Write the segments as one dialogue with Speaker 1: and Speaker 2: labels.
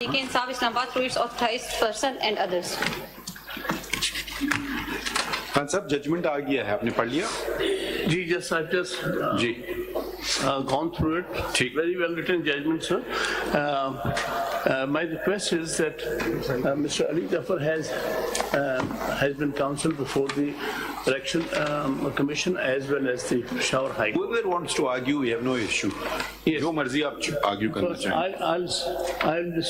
Speaker 1: Insaf Islamabad through its authorized person and others.
Speaker 2: Khan साहब judgement आ गया है, आपने पढ़ लिया?
Speaker 3: जी, I've just
Speaker 2: ji
Speaker 3: gone through it. Very well written judgment, sir. My request is that Mr. Ali Jafar has been counseled before the Election Commission as well as the Peshawar High Court.
Speaker 2: whoever wants to argue, we have no issue.
Speaker 3: Yes.
Speaker 2: जो मर्जी आप argue करना
Speaker 3: But
Speaker 2: चाहें.
Speaker 3: I'll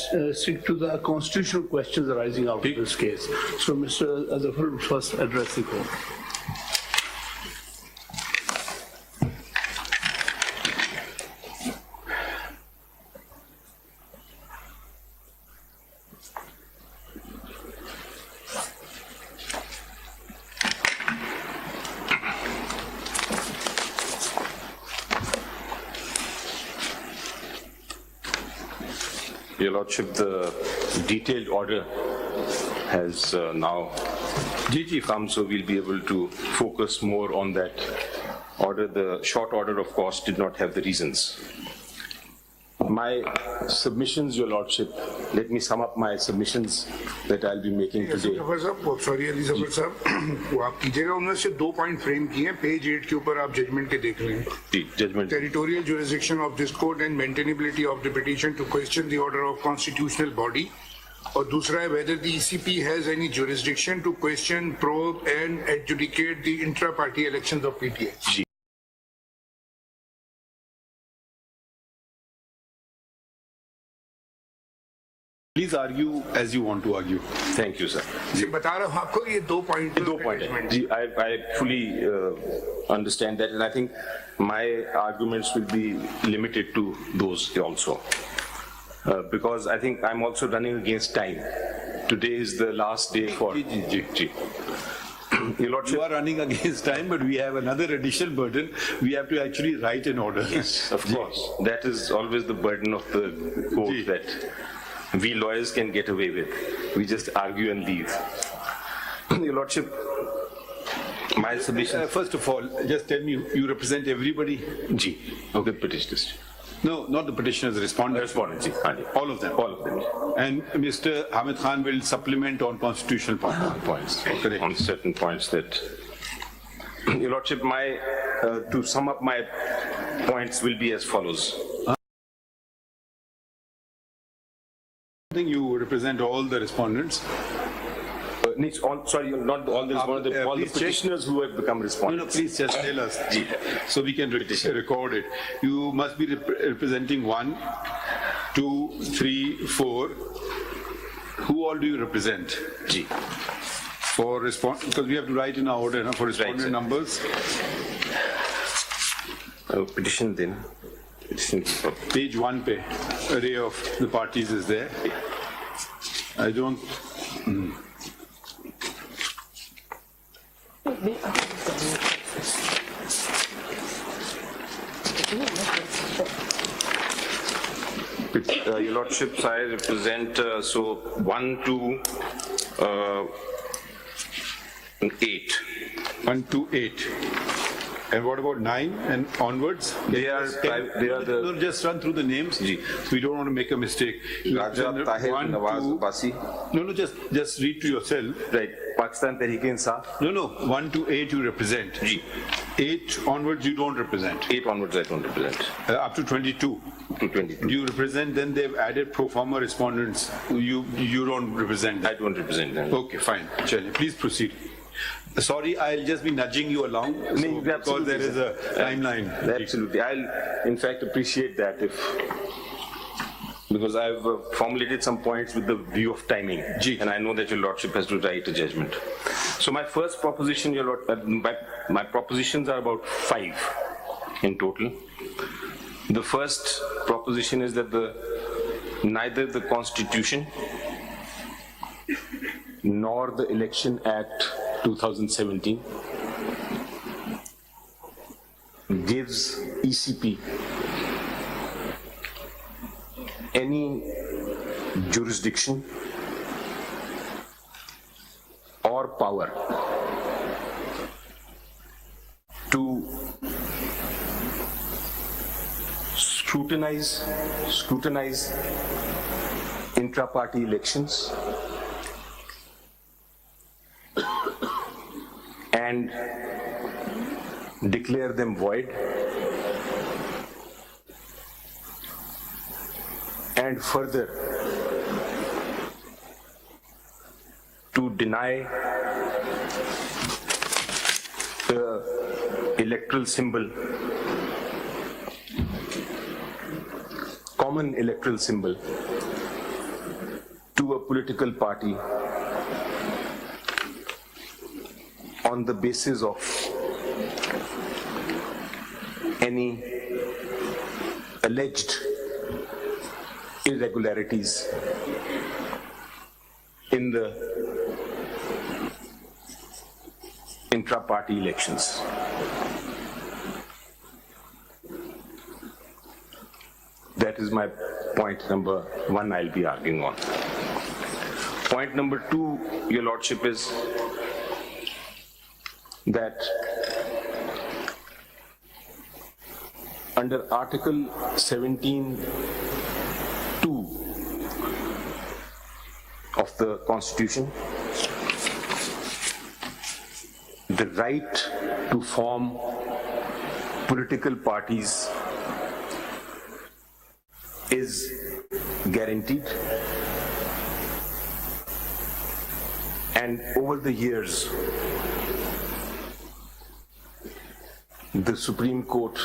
Speaker 3: stick to the constitutional questions arising out of this case. So Mr. Zafar will first address the court.
Speaker 4: Your Lordship, the detailed order has now come, so we'll be able to focus more on that order. The short order, of course, did not have the reasons. My submissions, Your Lordship, let me sum up my submissions that I'll be making today.
Speaker 5: Sorry Ali Zafar साहब, वो आप कीजिएगा, उनमें से 2 point frame किए हैं, page 8 के ऊपर आप जजमेंट के देख लें.
Speaker 4: Judgment.
Speaker 5: Territorial jurisdiction of this court and maintainability of the petition to question the order of constitutional body. और दूसरा है whether the ECP has any jurisdiction to question, probe and adjudicate the intra-party elections of PTI.
Speaker 2: Please argue as you want to argue.
Speaker 4: Thank you, sir.
Speaker 5: मैं बता रहा हूँ आपको, ये 2 point.
Speaker 4: I fully understand that, and I think my arguments will be limited to those also. Because I think I'm also running against time. Today is the last day for... Your Lordship,
Speaker 2: You are running against time, but we have another additional burden. We have to actually write an order.
Speaker 4: yes, of course. That is always the burden of the court that we lawyers can get away with. We just argue and leave. Your Lordship, my submission...
Speaker 2: First of all, just tell me, you represent everybody?
Speaker 4: G. Okay, petitioners.
Speaker 2: No, not the petitioners, respondents.
Speaker 4: Respondents, G.
Speaker 2: All of them?
Speaker 4: All of them.
Speaker 2: And Mr. Hamid Khan will supplement on constitutional
Speaker 4: Points.
Speaker 2: Correct.
Speaker 4: On certain points that... Your Lordship, to sum up my points will be as follows.
Speaker 2: I think you represent all the respondents.
Speaker 4: Sorry, not all the respondents, all the
Speaker 2: please check.
Speaker 4: petitioners who have become
Speaker 2: No,
Speaker 4: respondents.
Speaker 2: please just tell us so we can record it. You must be representing 1, 2, 3, 4. Who all do you represent?
Speaker 4: G.
Speaker 2: For because we have to write in our order for respondent
Speaker 4: sir.
Speaker 2: numbers.
Speaker 4: Petition then. Petition.
Speaker 2: Page 1 pe array of the parties is there. I don't.
Speaker 4: Your Lordships, I represent 1 to 8.
Speaker 2: 1 to 8. And what about 9 and onwards?
Speaker 4: They are the
Speaker 2: No, just run through the names.
Speaker 4: Ji.
Speaker 2: We don't want to make a mistake.
Speaker 4: Raja, Tahir,
Speaker 2: One,
Speaker 4: Nawaz,
Speaker 2: two-
Speaker 4: Abbasi.
Speaker 2: No, just read to yourself.
Speaker 4: Right. Pakistan Tehreek Insaf.
Speaker 2: No, 1 to 8 you represent.
Speaker 4: Ji.
Speaker 2: 8 onwards you don't represent.
Speaker 4: 8 onwards I don't represent.
Speaker 2: Up to 22.
Speaker 4: To 22.
Speaker 2: You represent, then they've added pro forma respondents. You don't represent
Speaker 4: I
Speaker 2: that.
Speaker 4: don't represent them.
Speaker 2: Okay, fine. Chale, please proceed. Sorry, I'll just be nudging you along because
Speaker 4: absolutely,
Speaker 2: there is a timeline.
Speaker 4: Absolutely. I'll, in fact, appreciate that because I've formulated some points with the view of timing, and I know that your Lordship has to write a judgment. So my first proposition, your Lord, my propositions are about 5 in total. The first proposition is that neither the Constitution nor the Election Act 2017 gives ECP any jurisdiction or power to scrutinize intra-party elections and declare them void, and further to deny the electoral symbol, common electoral symbol, to a political party on the basis of any alleged irregularities in the intra-party elections. That is my point number one I'll be arguing on. Point number two, Your Lordship, is that under Article 17(2) of the Constitution, the right to form political parties is guaranteed, and over the years the Supreme Court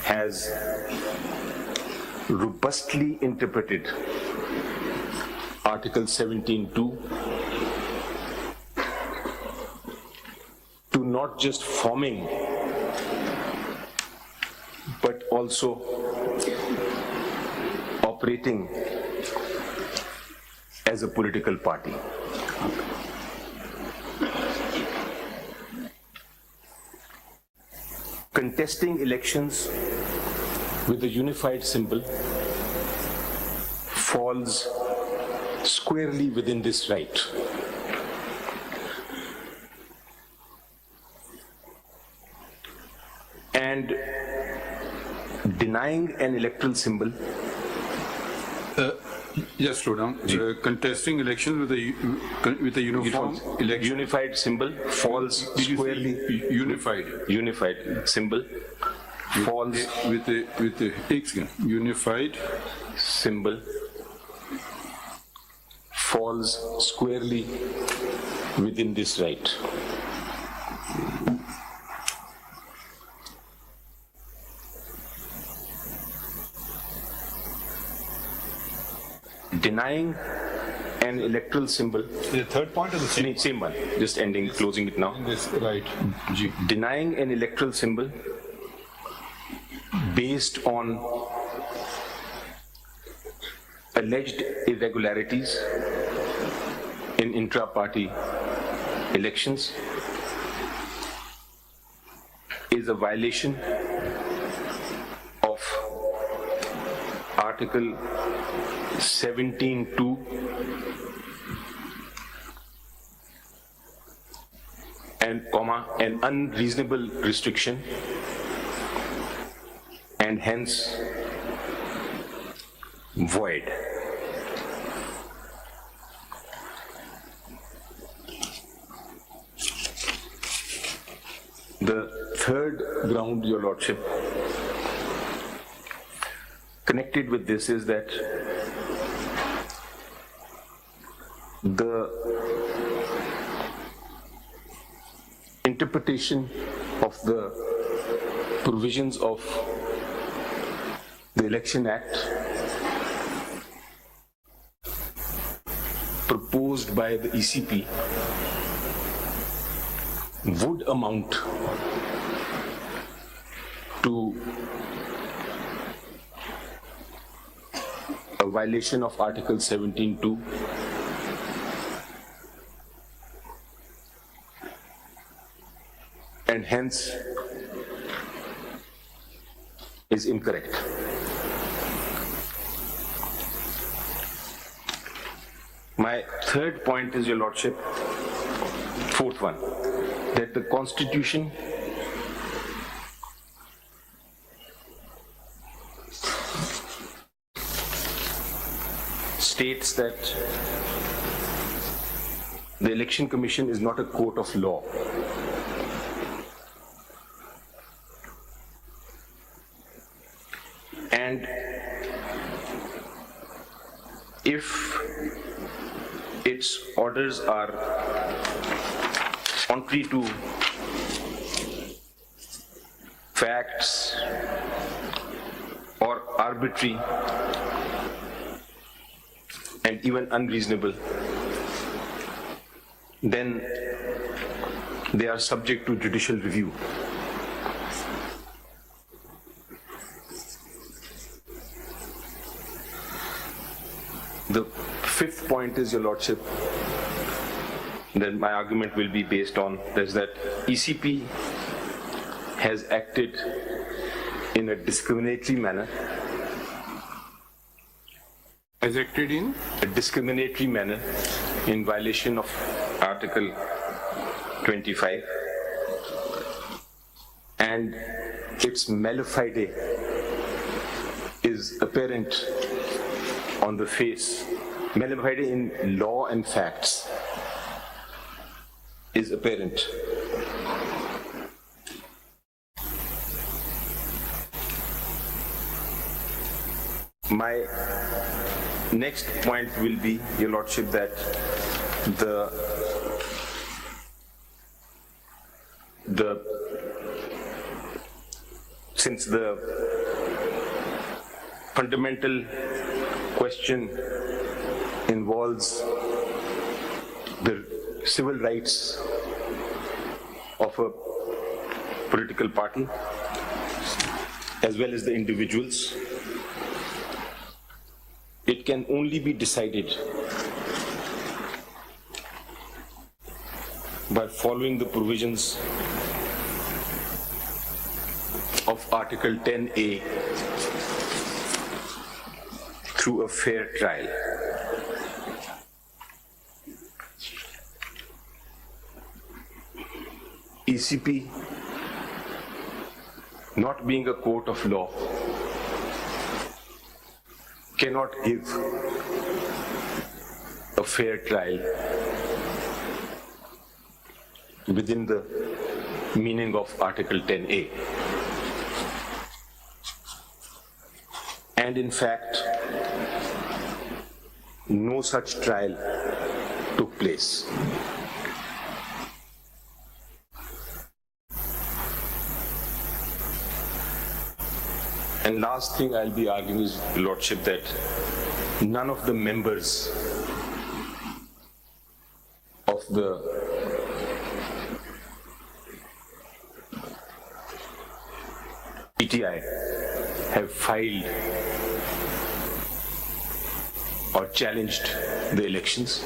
Speaker 4: has robustly interpreted Article 17(2) to not just forming but also operating as a political party. Contesting elections with a unified symbol falls squarely within this right. And denying an electoral symbol.
Speaker 2: Just slow down. Contesting elections with a uniform
Speaker 4: Unified symbol falls squarely. Unified symbol falls
Speaker 2: with the unified
Speaker 4: symbol falls squarely within this right. Denying an electoral symbol.
Speaker 2: The third point of the
Speaker 4: Same one. Just ending, closing it now.
Speaker 2: This right. G.
Speaker 4: Denying an electoral symbol based on alleged irregularities in intra-party elections is a violation of Article 17(2) and an unreasonable restriction, and hence void. The third ground, Your Lordship, connected with this is that the interpretation of the provisions of the Election Act proposed by the ECP would amount to a violation of Article 17(2) and hence is incorrect. My third point is, Your Lordship, fourth one, that the Constitution states that the Election Commission is not a court of law. And if its orders are contrary to facts or arbitrary and even unreasonable, then they are subject to judicial review. The fifth point is, Your Lordship, that my argument will be based on is that ECP has acted in a discriminatory manner.
Speaker 5: Has acted in?
Speaker 4: A discriminatory manner in violation of Article 25, and its mala fide is apparent on the face. Mala fide in law and facts is apparent. My next point will be, Your Lordship, that since the fundamental question involves the civil rights of a political party as well as the individuals, it can only be decided by following the provisions of Article 10A through a fair trial. ECP, not being a court of law, cannot give a fair trial within the meaning of Article 10A. And in fact, no such trial took place. And last thing I'll be arguing is, Lordship, that none of the members of the PTI have filed or challenged the elections.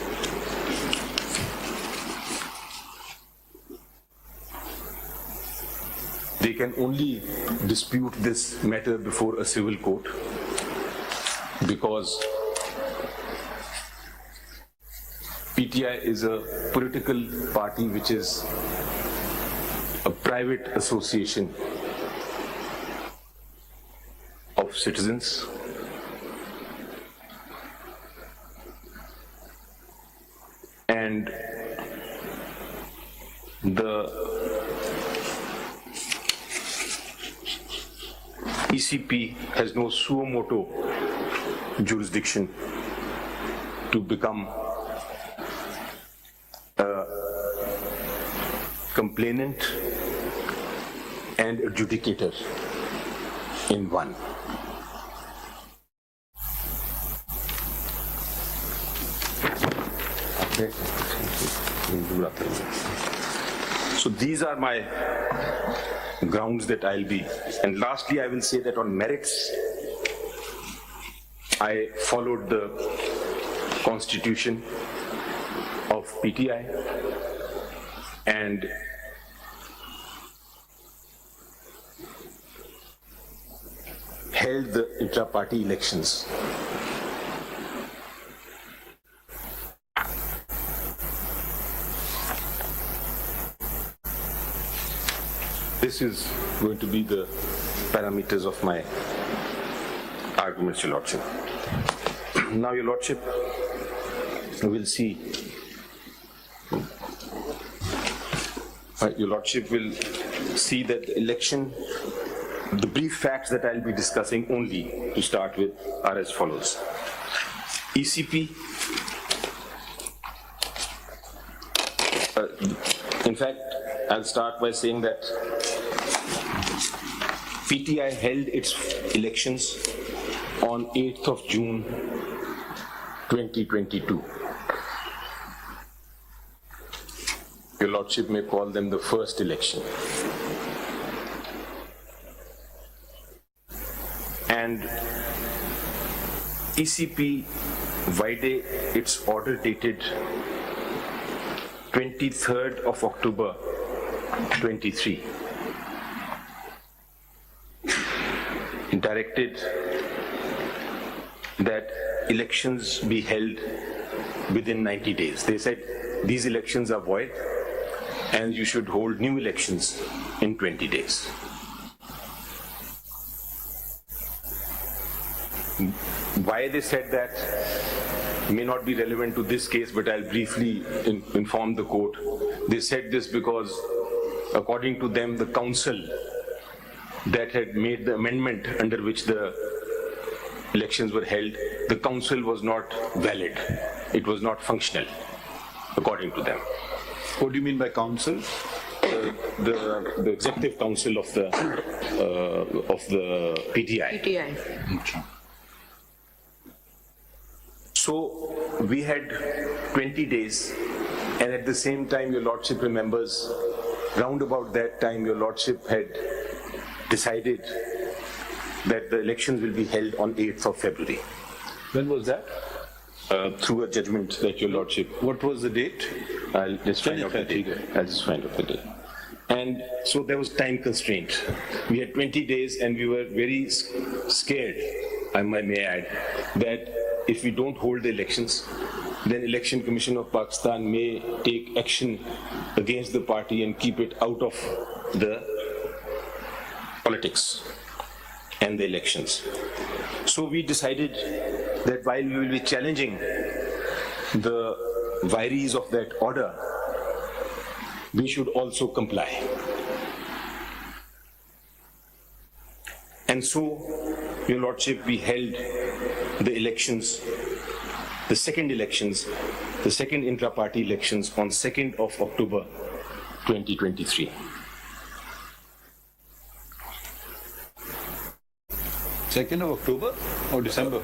Speaker 4: They can only dispute this matter before a civil court, because PTI is a political party which is a private association of citizens, and the ECP has no suo motu jurisdiction to become a complainant and adjudicator in one. So these are my grounds that I'll be. And lastly, I will say that on merits, I followed the constitution of PTI and held the intra-party elections. This is going to be the parameters of my arguments, Your Lordship. Now, Your Lordship, will see. Your Lordship will see that the election, the brief facts that I'll be discussing only to start with are as follows. ECP, in fact, I'll start by saying that PTI held its elections on 8th of June 2022. Your Lordship may call them the first election. And ECP vide its order dated 23rd of October 23, directed that elections be held within 90 days. They said these elections are void and you should hold new elections in 20 days. Why they said that may not be relevant to this case, but I'll briefly inform the court. They said this because, according to them, the council that had made the amendment under which the elections were held, the council was not valid. It was not functional, according to them.
Speaker 2: What do you mean by council?
Speaker 4: The executive council of the PTI.
Speaker 1: PTI.
Speaker 4: So we had 20 days, and at the same time, Your Lordship remembers, round about that time, Your Lordship had decided that the elections will be held on 8th of February.
Speaker 2: When was that?
Speaker 4: Through a judgment that Your Lordship.
Speaker 2: What was the date?
Speaker 4: I'll just find out the date. I'll just find out the date. And so there was time constraint. We had 20 days and we were very scared, I may add, that if we don't hold the elections, then Election Commission of Pakistan may take action against the party and keep it out of the politics and the elections. So we decided that while we will be challenging the vires of that order, we should also comply. And so, Your Lordship, we held the elections, the second intra-party elections on 2nd of October 2023.
Speaker 2: 2nd of October or December?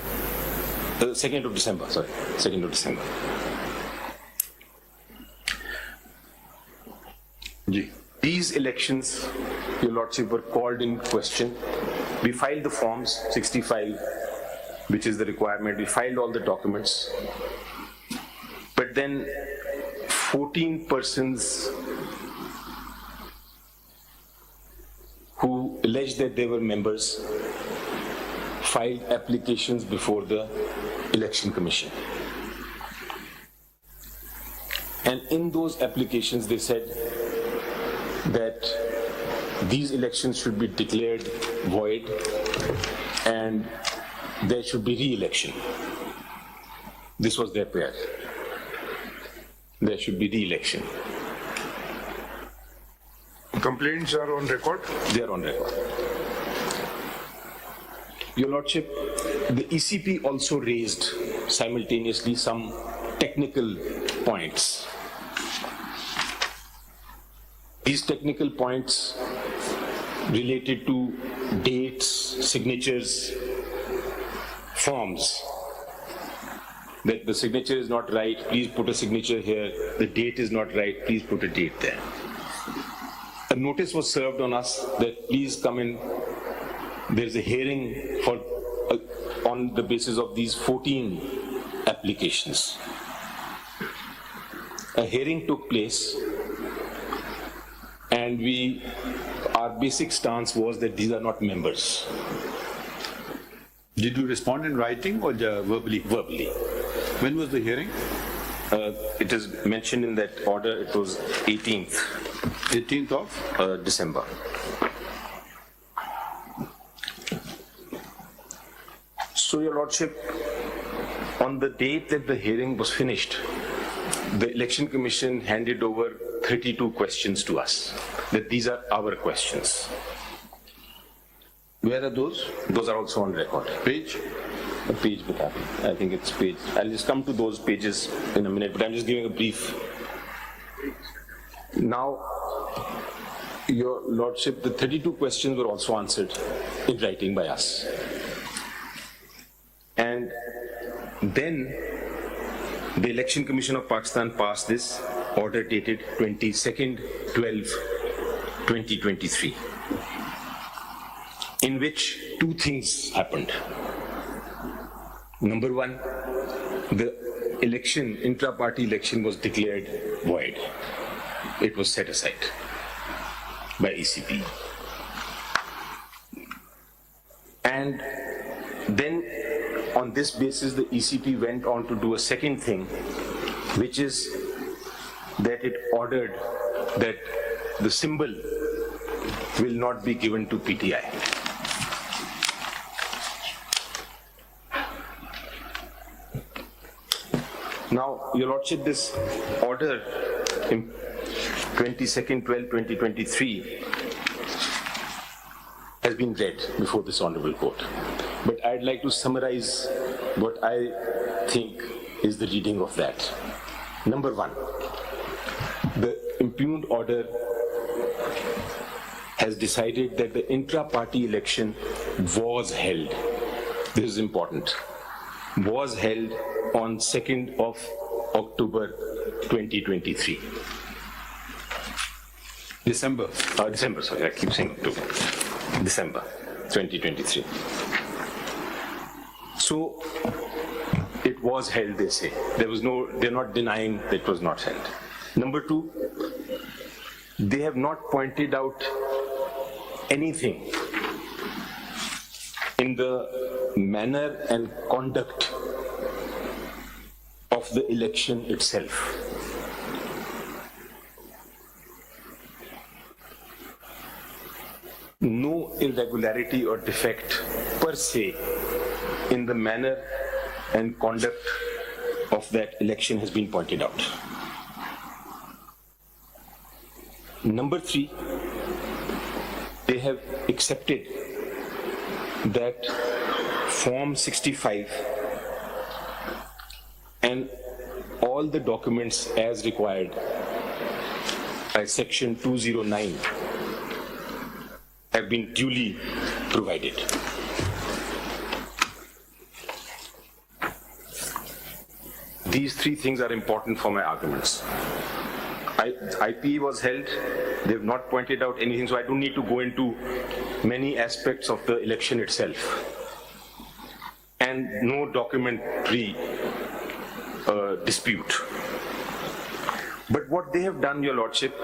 Speaker 4: 2nd of December, sorry, 2nd of December. These elections, Your Lordship, were called in question. We filed the forms, 65, which is the requirement. We filed all the documents. But then 14 persons who alleged that they were members filed applications before the Election Commission. And in those applications, they said that these elections should be declared void and there should be re-election. This was their prayer. There should be re-election.
Speaker 5: Complaints are on record?
Speaker 4: They are on record. Your Lordship, the ECP also raised simultaneously some technical points. These technical points related to dates, signatures, forms. That the signature is not right, please put a signature here. The date is not right, please put a date there. A notice was served on us that please come in. There's a hearing on the basis of these 14 applications. A hearing took place, and our basic stance was that these are not members.
Speaker 2: Did you respond in writing or verbally?
Speaker 4: Verbally.
Speaker 2: When was the hearing?
Speaker 4: It is mentioned in that order, it was 18th.
Speaker 2: 18th of?
Speaker 4: December. So, Your Lordship, on the date that the hearing was finished, the Election Commission handed over 32 questions to us, that these are our questions.
Speaker 2: Where are those?
Speaker 4: Those are also on record.
Speaker 2: Page?
Speaker 4: A page, I think it's page. I'll just come to those pages in a minute, but I'm just giving a brief. Now, Your Lordship, the 32 questions were also answered in writing by us. And then the Election Commission of Pakistan passed this order dated 22nd 12/2023, in which two things happened. Number one, the election, intra-party election, was declared void. It was set aside by ECP. And then on this basis, the ECP went on to do a second thing, which is that it ordered that the symbol will not be given to PTI. Now, Your Lordship, this order in 22nd 12/2023 has been read before this Honorable Court. But I'd like to summarize what I think is the reading of that. Number one, the impugned order has decided that the intra-party election was held. This is important. Was held on 2nd of October 2023.
Speaker 2: December,
Speaker 4: sorry, I keep saying October. December 2023. So it was held, they say. They're not denying that it was not held. Number two, they have not pointed out anything in the manner and conduct of the election itself. No irregularity or defect per se in the manner and conduct of that election has been pointed out. Number three, they have accepted that Form 65 and all the documents as required by Section 209 have been duly provided. These three things are important for my arguments. IP was held, they have not pointed out anything, so I don't need to go into many aspects of the election itself. And no documentary dispute. But what they have done, Your Lordship,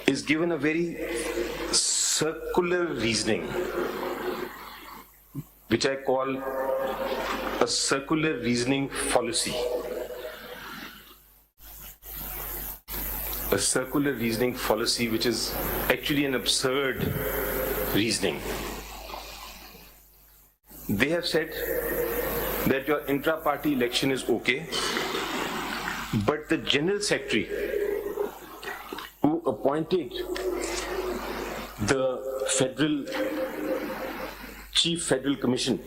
Speaker 4: is given a very circular reasoning, which I call a circular reasoning fallacy. A circular reasoning fallacy, which is actually an absurd reasoning. They have said that your intra-party election is okay, but the General Secretary who appointed the Chief Federal Commission,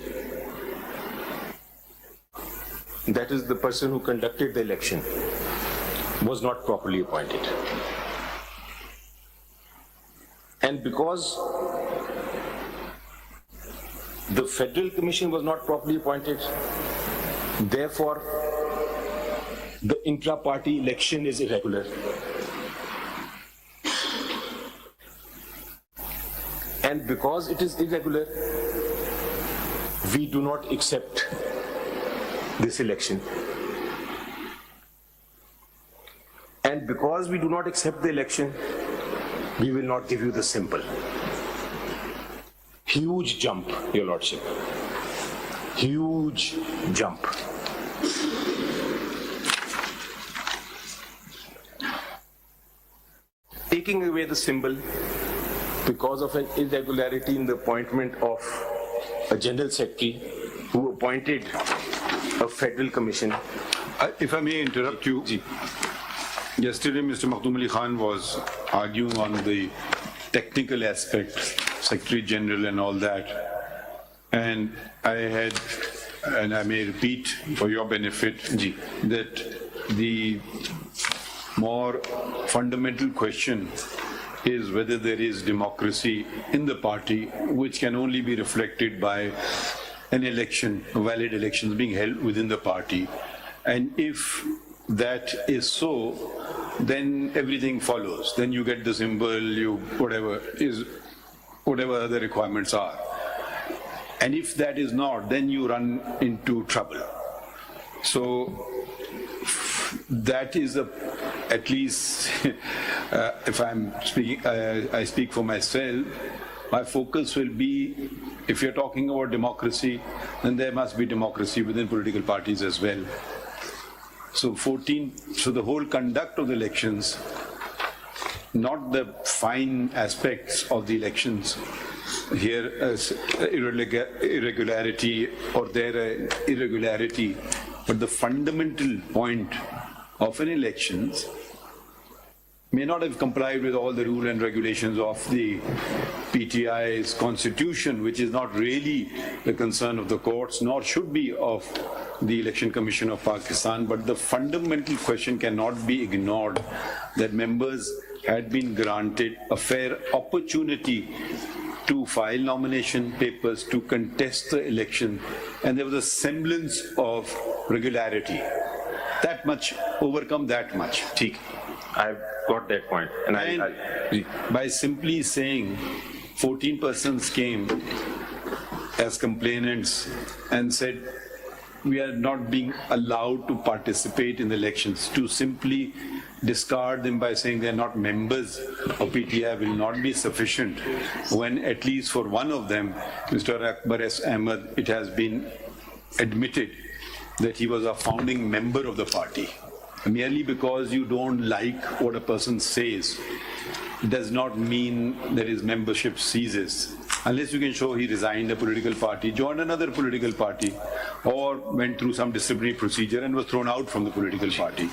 Speaker 4: that is the person who conducted the election, was not properly appointed. And because the Federal Commission was not properly appointed, therefore the intra-party election is irregular. And because it is irregular, we do not accept this election. And because we do not accept the election, we will not give you the symbol. Huge jump, Your Lordship. Huge jump. Taking away the symbol because of an irregularity in the appointment of a General Secretary who appointed a federal commission.
Speaker 2: If I may interrupt you, yesterday Mr. Makhdoom Ali Khan was arguing on the technical aspect, Secretary General and all that, and I may repeat for your benefit that the more fundamental question is whether there is democracy in the party, which can only be reflected by an election, valid elections being held within the party. And if that is so, then everything follows. Then you get the symbol, whatever other requirements are. And if that is not, then you run into trouble. So that is at least, if I'm speaking, I speak for myself, my focus will be, if you're talking about democracy, then there must be democracy within political parties as well. So the whole conduct of the elections, not the fine aspects of the elections, here as irregularity or there irregularity, but the fundamental point of an elections may not have complied with all the rules and regulations of the PTI's constitution, which is not really the concern of the courts, nor should be of the Election Commission of Pakistan. But the fundamental question cannot be ignored, that members had been granted a fair opportunity to file nomination papers, to contest the election, and there was a semblance of regularity. That much, overcome that much.
Speaker 4: I've got that point. And
Speaker 2: by simply saying 14 persons came as complainants and said, we are not being allowed to participate in the elections, to simply discard them by saying they are not members of PTI will not be sufficient, when at least for one of them, Mr. Akbar S. Ahmed, it has been admitted that he was a founding member of the party. Merely because you don't like what a person says does not mean that his membership ceases. Unless you can show he resigned a political party, joined another political party, or went through some disciplinary procedure and was thrown out from the political party.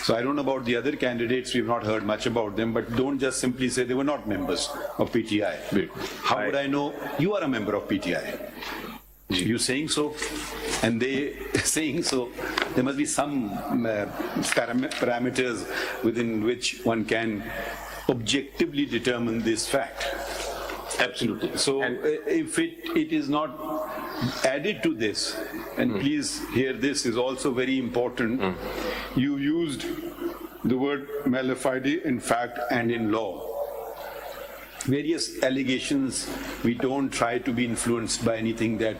Speaker 2: So I don't know about the other candidates, we've not heard much about them, but don't just simply say they were not members of PTI. How would I know you are a member of PTI? You saying so, and they saying so, there must be some parameters within which one can objectively determine this fact.
Speaker 4: absolutely.
Speaker 2: So if it is not added to this, and please hear this is also very important, you used the word mala fide in fact and in law. Various allegations, we don't try to be influenced by anything that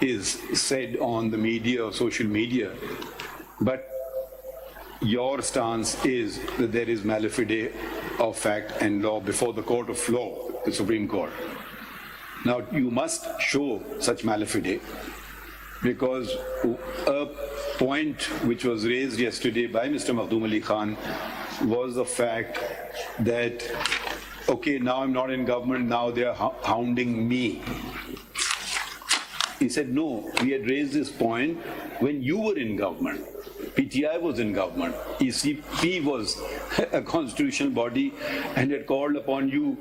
Speaker 2: is said on the media or social media, but your stance is that there is mala fide of fact and law before the court of law, the Supreme Court. Now you must show such mala fide, because a point which was raised yesterday by Mr. Makhdoom Ali Khan was the fact that, okay, now I'm not in government, now they are hounding me. He said, no, we had raised this point when you were in government. PTI was in government. ECP was a constitutional body and had called upon you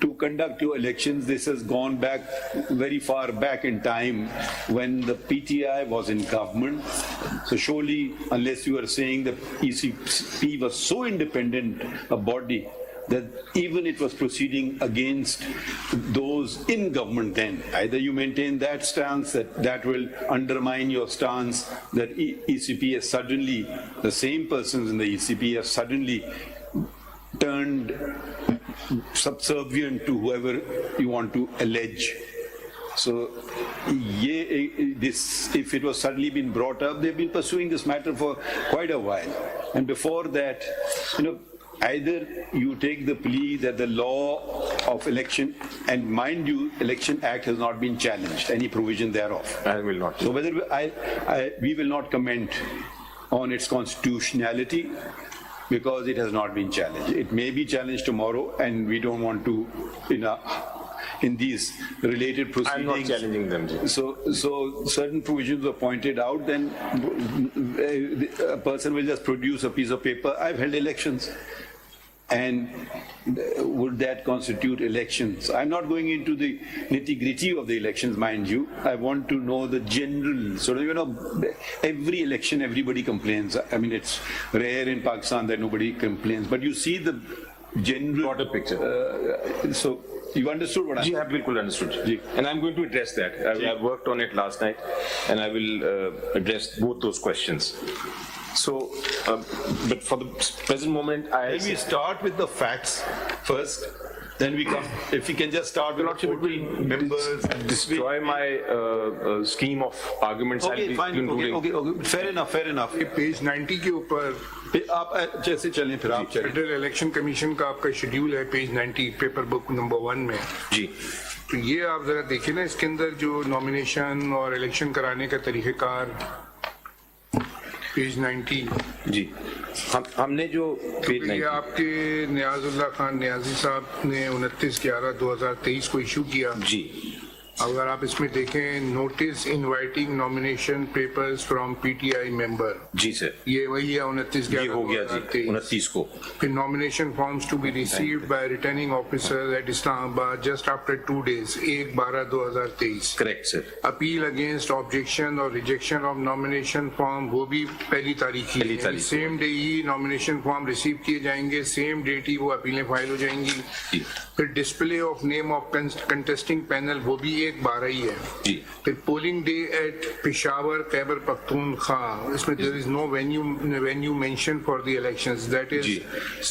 Speaker 2: to conduct your elections. This has gone back very far back in time when the PTI was in government. So surely, unless you are saying that ECP was so independent a body that even it was proceeding against those in government then, either you maintain that stance that will undermine your stance that ECP has suddenly, the same persons in the ECP have suddenly turned subservient to whoever you want to allege. So, if it was suddenly been brought up, they've been pursuing this matter for quite a while. And before that, either you take the plea that the law of election, and mind you, Election Act has not been challenged, any provision thereof.
Speaker 4: I will not.
Speaker 2: So whether we will not comment on its constitutionality because it has not been challenged. It may be challenged tomorrow, and we don't want to, in these related proceedings.
Speaker 4: I'm not challenging them, Ji.
Speaker 2: So certain provisions were pointed out, then a person will just produce a piece of paper, I've held elections. And would that constitute elections? I'm not going into the nitty-gritty of the elections, mind you. I want to know the general, sort of, every election everybody complains. I mean, it's rare in Pakistan that nobody complains, but you see the general
Speaker 4: broader picture.
Speaker 2: So you understood what
Speaker 4: I have bilkul understood. And I'm going to address that. I worked on it last night, and I will address both those questions. So, but for the present moment,
Speaker 2: Can we start with the facts first? Then we come, if we can just start with 14 members.
Speaker 4: Destroy my scheme of arguments.
Speaker 2: Okay, fine. Okay. Fair enough.
Speaker 5: Page 90 के ऊपर
Speaker 2: आप जैसे चलें फिर आप चलें.
Speaker 5: Federal election commission का आपका शेड्यूल है पेज 90 पेपर बुक नंबर 1 में.
Speaker 4: जी.
Speaker 5: तो ये आप जरा देखिए ना, इसके अंदर जो नॉमिनेशन और इलेक्शन कराने का तरीक़ेकार पेज 90
Speaker 4: जी. हमने जो पेज 90
Speaker 5: ये आपके नियाजुल्लाह खान नियाजी साहब ने 29/11/2023 को इशू किया.
Speaker 4: जी.
Speaker 5: अगर आप इसमें देखें, notice inviting nomination papers from PTI member.
Speaker 4: जी सर.
Speaker 5: ये वही है 29/11
Speaker 4: हो गया जी 29 को.
Speaker 5: फिर nomination forms to be received by returning officer at Islamabad just after 2 days 1/12/2023.
Speaker 4: Correct sir.
Speaker 5: Appeal against objection और रिजेक्शन ऑफ नॉमिनेशन फॉर्म वो भी पहली तारीख ही सेम डे ही नॉमिनेशन फॉर्म रिसीव किए जाएंगे, सेम डेट ही वो अपीलें फाइल हो जाएंगी. फिर display of name of contesting panel वो भी 1/12 ही है. फिर polling day at Peshawar Khyber Pakhtunkhwa, इसमें there is no venue mention for the elections, that is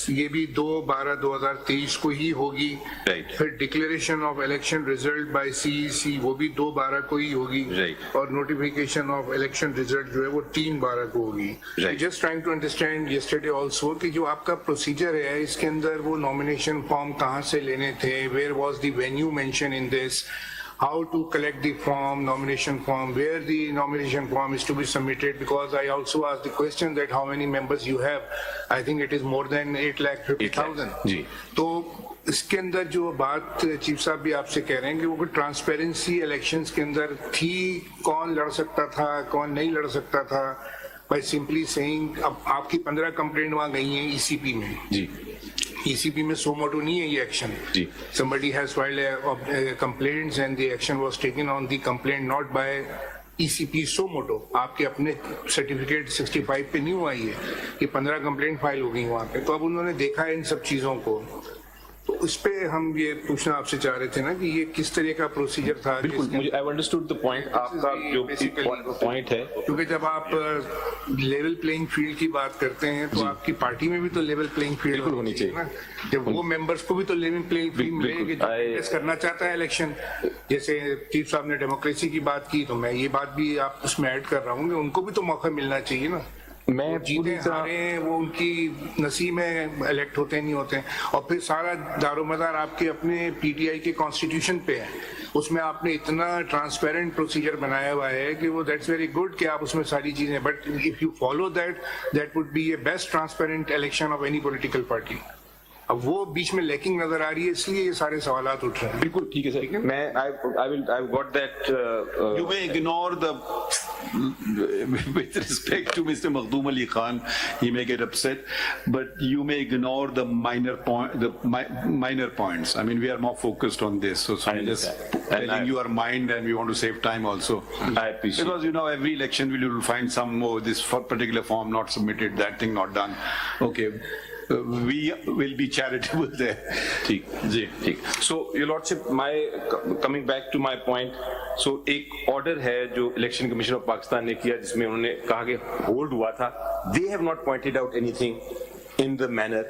Speaker 5: ये भी 2/12/2023 को ही होगी. फिर declaration of election result by CEC वो भी 2/12 को ही होगी. और नोटिफिकेशन ऑफ इलेक्शन रिजल्ट जो है वो 3/12 को होगी. Just trying to understand yesterday also कि जो आपका प्रोसीजर है इसके अंदर वो नॉमिनेशन फॉर्म कहाँ से लेने थे, where was the venue mention in this, how to collect the form, nomination form, where the nomination form is to be submitted, because I also asked the question that how many members you have. I think it is more than 8,50,000.
Speaker 4: जी.
Speaker 5: तो इसके अंदर जो बात chief साहब भी आपसे कह रहे हैं कि वो ट्रांसपेरेंसी इलेक्शंस के अंदर थी, कौन लड़ सकता था कौन नहीं लड़ सकता था, by simply saying अब आपकी 15 कंप्लेंट वहाँ गई हैं ईसीपी में.
Speaker 4: जी.
Speaker 5: ECP में सो मोटो नहीं है ये action. Somebody has filed complaints and the action was taken on the complaint not by ECP सो मोटो. आपके अपने सर्टिफिकेट 65 पे नहीं हुआ ये कि 15 कंप्लेंट फाइल हो गई वहाँ पे. तो अब उन्होंने देखा है इन सब चीजों को, तो उस पे हम ये पूछना आपसे चाह रहे थे ना कि ये किस तरह का प्रोसीजर था.
Speaker 4: बिल्कुल, मुझे आई अंडरस्टूड द पॉइंट. आपका जो पॉइंट है,
Speaker 5: क्योंकि जब आप लेवल प्लेइंग फील्ड की बात करते हैं तो आपकी पार्टी में भी तो लेवल प्लेइंग फील्ड होनी चाहिए ना. जब वो मेंबर्स को भी तो लेवल प्लेइंग फील्ड मिलेगी जो कंटेस्ट करना चाहता है इलेक्शन. जैसे चीफ साहब ने डेमोक्रेसी की बात की, तो मैं ये बात भी आप उसमें ऐड कर रहा हूँ कि उनको भी तो मौका मिलना चाहिए ना.
Speaker 4: मैं
Speaker 5: जीते हारे वो उनकी नसीब में इलेक्ट होते नहीं होते. और फिर सारा दारोमदार आपके अपने पीटीआई के कॉन्स्टिट्यूशन पे है. उसमें आपने इतना ट्रांसपेरेंट प्रोसीजर बनाया हुआ है कि वो दैट्स वेरी गुड कि आप उसमें सारी चीजें, but if you follow that would be A best transparent election of any political party. अब वो बीच में लैकिंग नजर आ रही है, इसलिए ये सारे सवालात उठ रहे हैं.
Speaker 4: बिल्कुल ठीक है सर. मैं I've got that.
Speaker 2: You may ignore the with respect to Mr. Makhdoom Ali Khan, he may get upset, but you may ignore the minor points. I mean, we are more focused on this, so I'm just telling your mind, and we want to save time also.
Speaker 4: I appreciate,
Speaker 2: because every election we will find some more this particular form not submitted, that thing not done. Okay. We will be charitable there.
Speaker 4: ठीक. So, Your Lordship, coming back to my point, so एक order है जो Election Commission of Pakistan ने किया जिसमें उन्होंने कहा कि hold हुआ था. They have not pointed out anything in the manner,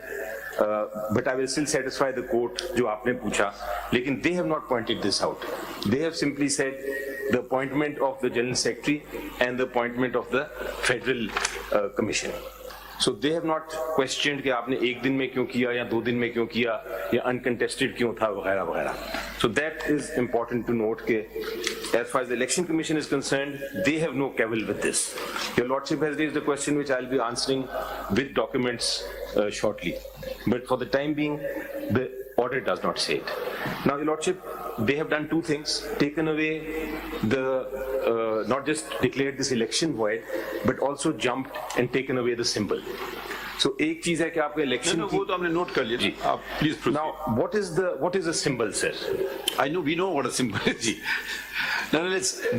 Speaker 4: but I will still satisfy the court जो आपने पूछा. लेकिन they have not pointed this out. They have simply said the appointment of the General Secretary and the appointment of the Federal Commission. So they have not questioned कि आपने एक दिन में क्यों किया या 2 दिन में क्यों किया या uncontested क्यों था वगैरह वगैरह. So that is important to note कि as far as the Election Commission is concerned, they have no cavil with this. Your Lordship has raised a question which I'll be answering with documents shortly. But for the time being, the order does not say it. Now, Your Lordship, they have done two things, taken away the, not just declared this election void, but also jumped and taken away the symbol. So, एक चीज है कि आपका election
Speaker 2: No, वो तो हमने note कर लिया जी. आप please proceed.
Speaker 4: Now, what is a symbol, sir?
Speaker 2: I know, we know what a symbol is ji. No,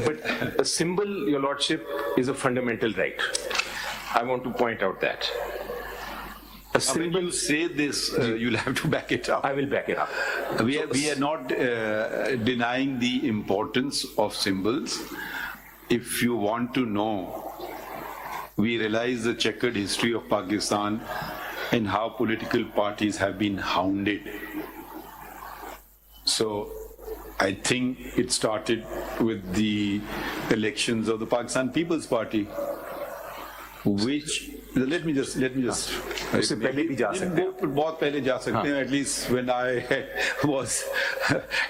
Speaker 4: But a symbol, Your Lordship, is a fundamental right. I want to point out that. A
Speaker 2: when
Speaker 4: symbol,
Speaker 2: you say this, you'll have to back it up.
Speaker 4: I will back it up.
Speaker 2: We are not denying the importance of symbols. If you want to know, we realize the checkered history of Pakistan and how political parties have been hounded. So I think it started with the elections of the Pakistan People's Party, which let me just
Speaker 4: उससे पहले भी जा सकते हैं।
Speaker 2: बहुत पहले जा सकते हैं, at least when I was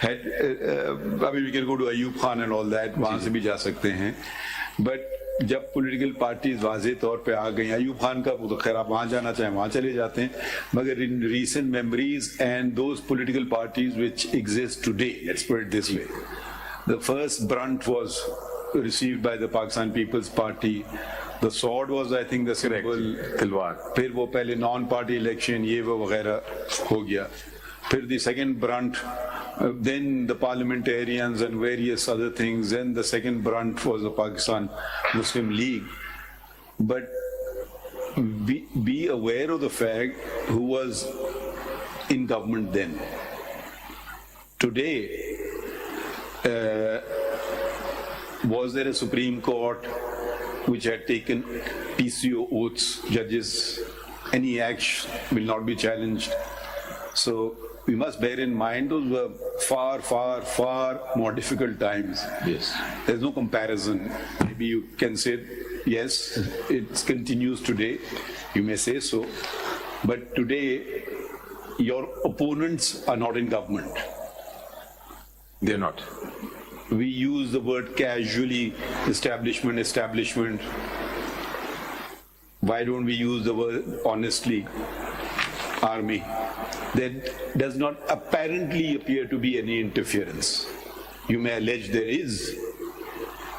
Speaker 2: I mean we can go to Ayub Khan and all that, वहाँ से भी जा सकते हैं, but जब पॉलिटिकल पार्टीज वाज़े तौर पे आ गई, अयूब खान का तो खैर आप वहाँ जाना चाहें वहाँ चले जाते हैं, मगर इन recent memories and those political parties which exist today, let's put it this way, the first brunt was received by the Pakistan People's Party. The sword was, I think, the symbol.
Speaker 4: तलवार.
Speaker 2: फिर वो पहले non-party election ये वो वगैरह हो गया. फिर the second brunt, then the parliamentarians and various other things. Then the second brunt was the Pakistan Muslim League. But be aware of the fact who was in government then. Today, was there a Supreme Court which had taken PCO oaths, judges, any act will not be challenged. So we must bear in mind those were far, far, far more difficult times.
Speaker 4: Yes.
Speaker 2: There's no comparison. Maybe you can say, yes, it continues today. You may say so. But today, your opponents are not in government.
Speaker 4: They're not.
Speaker 2: We use the word casually, establishment. Why don't we use the word honestly, army? There does not apparently appear to be any interference. You may allege there is,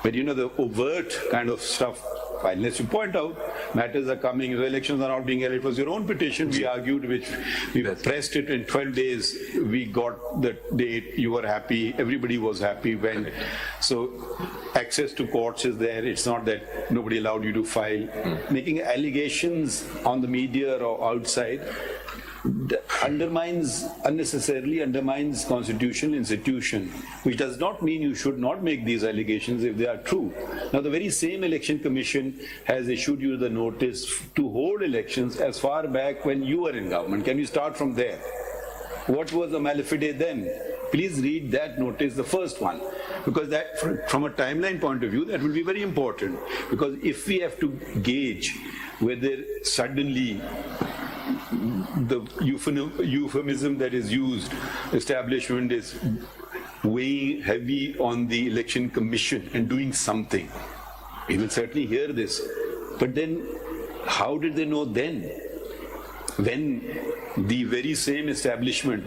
Speaker 2: but you know the overt kind of stuff, unless you point out, matters are coming, the elections are not being held. It was your own petition we argued, which we pressed it in 12 days. We got the date, you were happy, everybody was happy when. So access to courts is there. It's not that nobody allowed you to file. Making allegations on the media or outside unnecessarily undermines constitutional institution, which does not mean you should not make these allegations if they are true. Now, the very same Election Commission has issued you the notice to hold elections as far back when you were in government. Can you start from there? What was the malafide then? Please read that notice, the first one, because that, from a timeline point of view, that will be very important. Because if we have to gauge whether suddenly the euphemism that is used, establishment is weighing heavy on the Election Commission and doing something, we will certainly hear this. But then, how did they know then? When the very same establishment,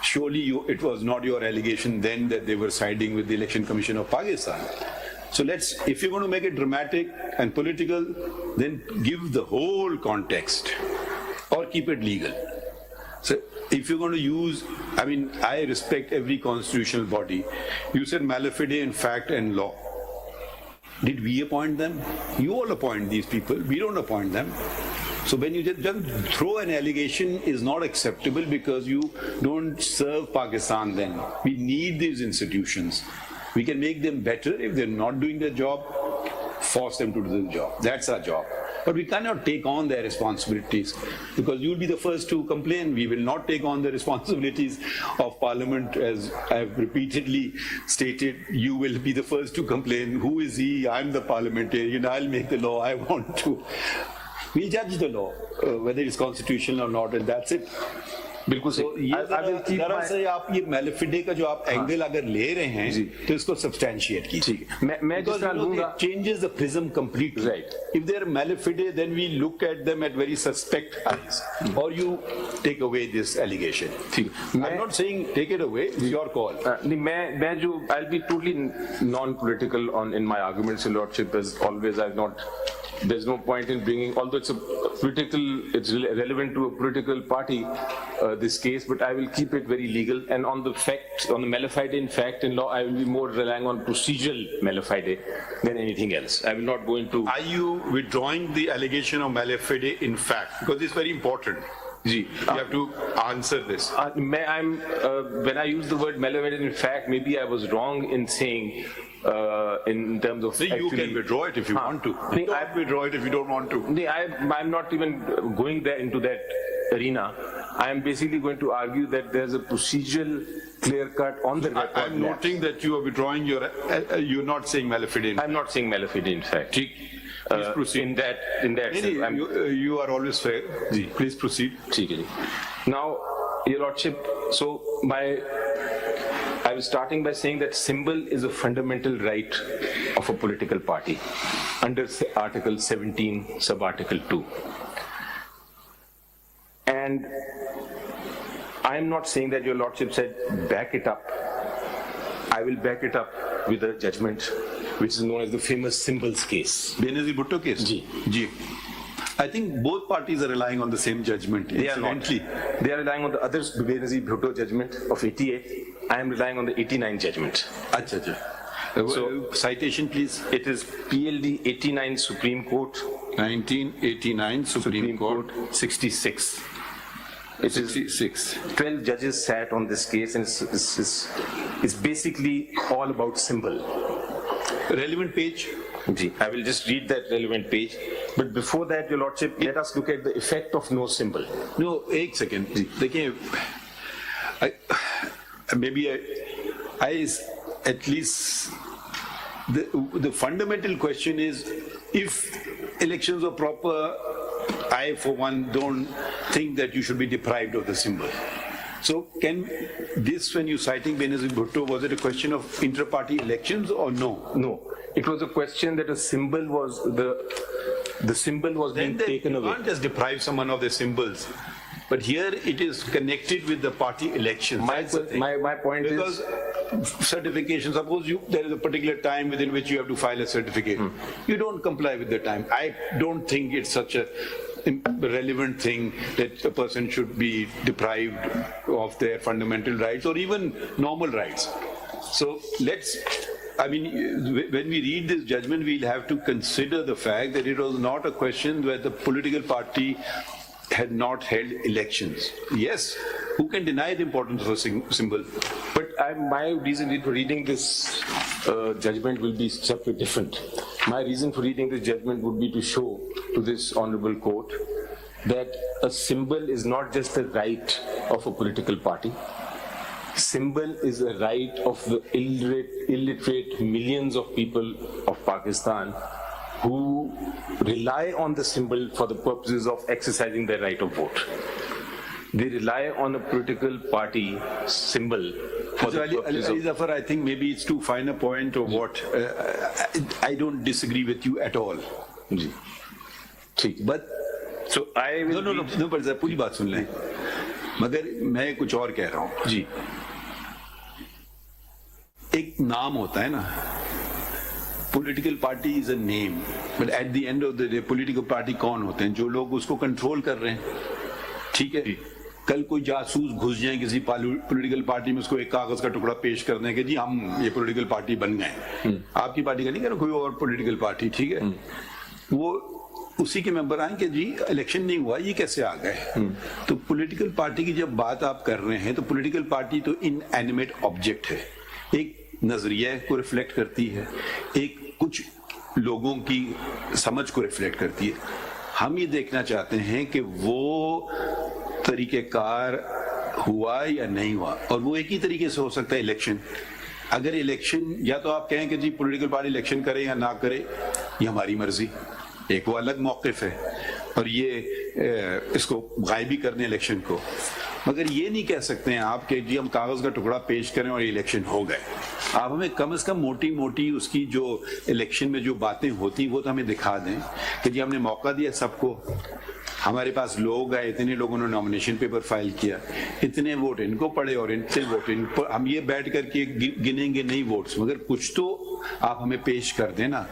Speaker 2: surely it was not your allegation then that they were siding with the Election Commission of Pakistan. So if you're going to make it dramatic and political, then give the whole context or keep it legal. So if you're going to use, I mean, I respect every constitutional body. You said malafide in fact and law. Did we appoint them? You all appoint these people. We don't appoint them. So when you just throw an allegation is not acceptable because you don't serve Pakistan then. We need these institutions. We can make them better. If they're not doing their job, force them to do the job. That's our job. But we cannot take on their responsibilities because you'll be the first to complain. We will not take on the responsibilities of Parliament. As I've repeatedly stated, you will be the first to complain. Who is he? I'm the parliamentarian. I'll make the law. I want to. We'll judge the law, whether it's constitutional or not, and that's it.
Speaker 4: बिल्कुल
Speaker 2: तो
Speaker 4: सही।
Speaker 2: ये
Speaker 4: I will keep
Speaker 2: जरा
Speaker 4: my-
Speaker 2: से आप ये मैलिफिडे का जो आप एंगल अगर ले रहे हैं तो इसको सब्सटैंशिएट कीजिए।
Speaker 4: मैं जिस तरह लूंगा,
Speaker 2: changes the prism completely.
Speaker 4: Right.
Speaker 2: If they are malafide, then we look at them at very suspect eyes, or you take away this allegation.
Speaker 4: ठीक है।
Speaker 2: I'm not saying take it away, it's your call.
Speaker 4: नहीं, मैं जो I'll be totally non-political in my arguments. Your Lordship, as always, there's no point in bringing, although it's relevant to a political party, this case, but I will keep it very legal. And on the malafide in fact in law, I will be more relying on procedural malafide than anything else. I will not go into.
Speaker 2: Are you withdrawing the allegation of malafide in fact? Because it's very important. You have to answer this.
Speaker 4: When I use the word malafide in fact, maybe I was wrong in saying, in terms of.
Speaker 2: So you can withdraw it if you want to.
Speaker 4: नहीं,
Speaker 2: Don't withdraw it if you don't want to.
Speaker 4: नहीं, I'm not even going there into that arena. I am basically going to argue that there's a procedural clear cut on the record.
Speaker 2: I'm noting that you are withdrawing you're not saying malafide.
Speaker 4: I'm not saying malafide in fact.
Speaker 2: Please proceed.
Speaker 4: In that sense, I'm-
Speaker 2: you are always fair. Please proceed.
Speaker 4: ठीक है जी. Now, Your Lordship, so I was starting by saying that symbol is a fundamental right of a political party under Article 17, Sub-Article 2. And I'm not saying that Your Lordship said back it up. I will back it up with a judgment which is known as the famous symbols case.
Speaker 2: Benazir Bhutto case? Ji. I think both parties are relying on the same judgment.
Speaker 4: They are not. They are relying on the other Benazir Bhutto judgment of 88. I am relying on the 89 judgment.
Speaker 2: Acha. So, citation please.
Speaker 4: It is PLD 89 Supreme Court.
Speaker 2: 1989 Supreme Court.
Speaker 4: 66. It is
Speaker 2: 66.
Speaker 4: 12 judges sat on this case, and it's basically all about symbol.
Speaker 2: Relevant page.
Speaker 4: I will just read that relevant page. But before that, Your Lordship, let us look at the effect of no symbol.
Speaker 2: No, एक second. देखिए, I at least the fundamental question is, if elections are proper, I for one don't think that you should be deprived of the symbol. So can this, when you're citing Benazir Bhutto, was it a question of inter-party elections or no?
Speaker 4: No. It was a question that a symbol was, the symbol was being taken away.
Speaker 2: You can't just deprive someone of their symbols. But here it is connected with the party elections.
Speaker 4: My point
Speaker 2: because certification, suppose there is a particular time within which you have to file a certificate. You don't comply with the time. I don't think it's such a relevant thing that a person should be deprived of their fundamental rights or even normal rights. So when we read this judgment, we'll have to consider the fact that it was not a question where the political party had not held elections. Yes, who can deny the importance of a symbol?
Speaker 4: But my reason for reading this judgment will be something different. My reason for reading this judgment would be to show to this honorable court that a symbol is not just a right of a political party. Symbol is a right of the illiterate millions of people of Pakistan who rely on the symbol for the purposes of exercising their right of vote. They rely on a political party symbol for the purposes
Speaker 2: Ali Zafar, I think maybe it's too fine a point or what. I don't disagree with you at all. But
Speaker 4: so I will
Speaker 2: no, but पूरी बात सुन लें. मगर मैं कुछ और कह रहा हूँ. जी. एक नाम होता है ना. Political party is a name, but at the end of the day, political party कौन होते हैं? जो लोग उसको कंट्रोल कर रहे हैं. ठीक है. कल कोई जासूस घुस जाए किसी पॉलिटिकल पार्टी में, उसको एक कागज का टुकड़ा पेश कर दें कि जी हम ये पॉलिटिकल पार्टी बन गए. आपकी पार्टी का नहीं कह रहा, कोई और पॉलिटिकल पार्टी. ठीक है. वो उसी के मेंबर आए कि जी इलेक्शन नहीं हुआ, ये कैसे आ गए. तो पॉलिटिकल पार्टी की जब बात आप कर रहे हैं तो पॉलिटिकल पार्टी तो इनएनिमेट ऑब्जेक्ट है. एक नजरिया को रिफ्लेक्ट करती है, एक कुछ लोगों की समझ को रिफ्लेक्ट करती है. हम ये देखना चाहते हैं कि वो तरीकेकार हुआ या नहीं हुआ, और वो एक ही तरीके से हो सकता है इलेक्शन. अगर इलेक्शन, या तो आप कहें कि जी पॉलिटिकल पार्टी इलेक्शन करे या ना करे, ये हमारी मर्जी, एक वो अलग मौक़िफ़ है, और ये इसको गायब भी करने इलेक्शन को. मगर ये नहीं कह सकते हैं आप कि जी हम कागज का टुकड़ा पेश करें और इलेक्शन हो गए। आप हमें कम से कम मोटी मोटी उसकी जो इलेक्शन में जो बातें होती वो तो हमें दिखा दें कि जी हमने मौका दिया सबको, हमारे पास लोग आए, इतने लोगों ने नॉमिनेशन पेपर फाइल किया, इतने वोट इनको पड़े और इतने वोट इनको, हम ये बैठ करके गिनेंगे नहीं वोट्स, मगर कुछ तो आप हमें पेश कर देना।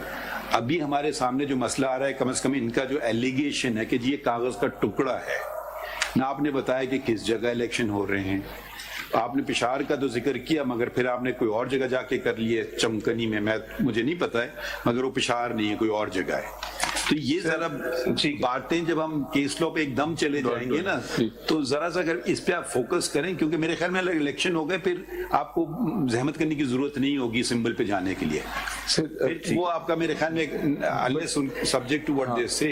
Speaker 2: अभी हमारे सामने जो मसला आ रहा है, कम से कम इनका जो एलिगेशन है कि जी ये कागज का टुकड़ा है, ना आपने बताया कि किस जगह इलेक्शन हो रहे हैं। आपने पिशावर का तो जिक्र किया मगर फिर आपने कोई और जगह जाके कर लिए, चमकनी में, मुझे नहीं पता है, मगर वो पिशावर नहीं है, कोई और जगह है। तो ये जरा बातें जब हम केस लॉ पे एकदम चले जाएंगे ना, तो जरा सा अगर इस पे आप फोकस करें, क्योंकि मेरे ख्याल में इलेक्शन हो गए फिर आपको जहमत करने की जरूरत नहीं होगी सिंबल पे जाने के लिए। वो आपका मेरे ख्याल में सब्जेक्ट टू व्हाट दे से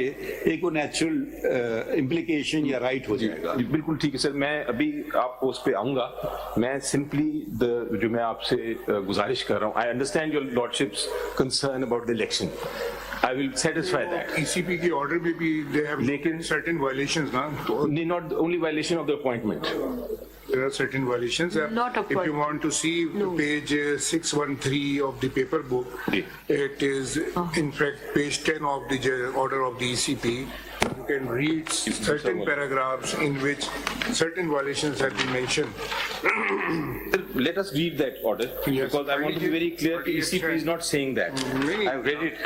Speaker 2: एक वो नेचुरल इम्प्लीकेशन या राइट हो जाएगा।
Speaker 4: बिल्कुल ठीक है सर, मैं अभी आपको उस पे आऊंगा। मैं सिंपली जो मैं आपसे गुजारिश कर रहा हूँ, I understand your lordships concern about the election, I will satisfy that.
Speaker 5: ECP की order में भी they have certain violations ना, तो
Speaker 4: not only violation of the appointment.
Speaker 5: there are certain violations.
Speaker 1: Not
Speaker 5: If you want to see page 613 of the paper book, it is in fact page 10 of the order of the ECP. You can read certain paragraphs in which certain violations have been mentioned.
Speaker 4: Let us read that order, because I want to be very clear. The ECP is not saying that. I've read it.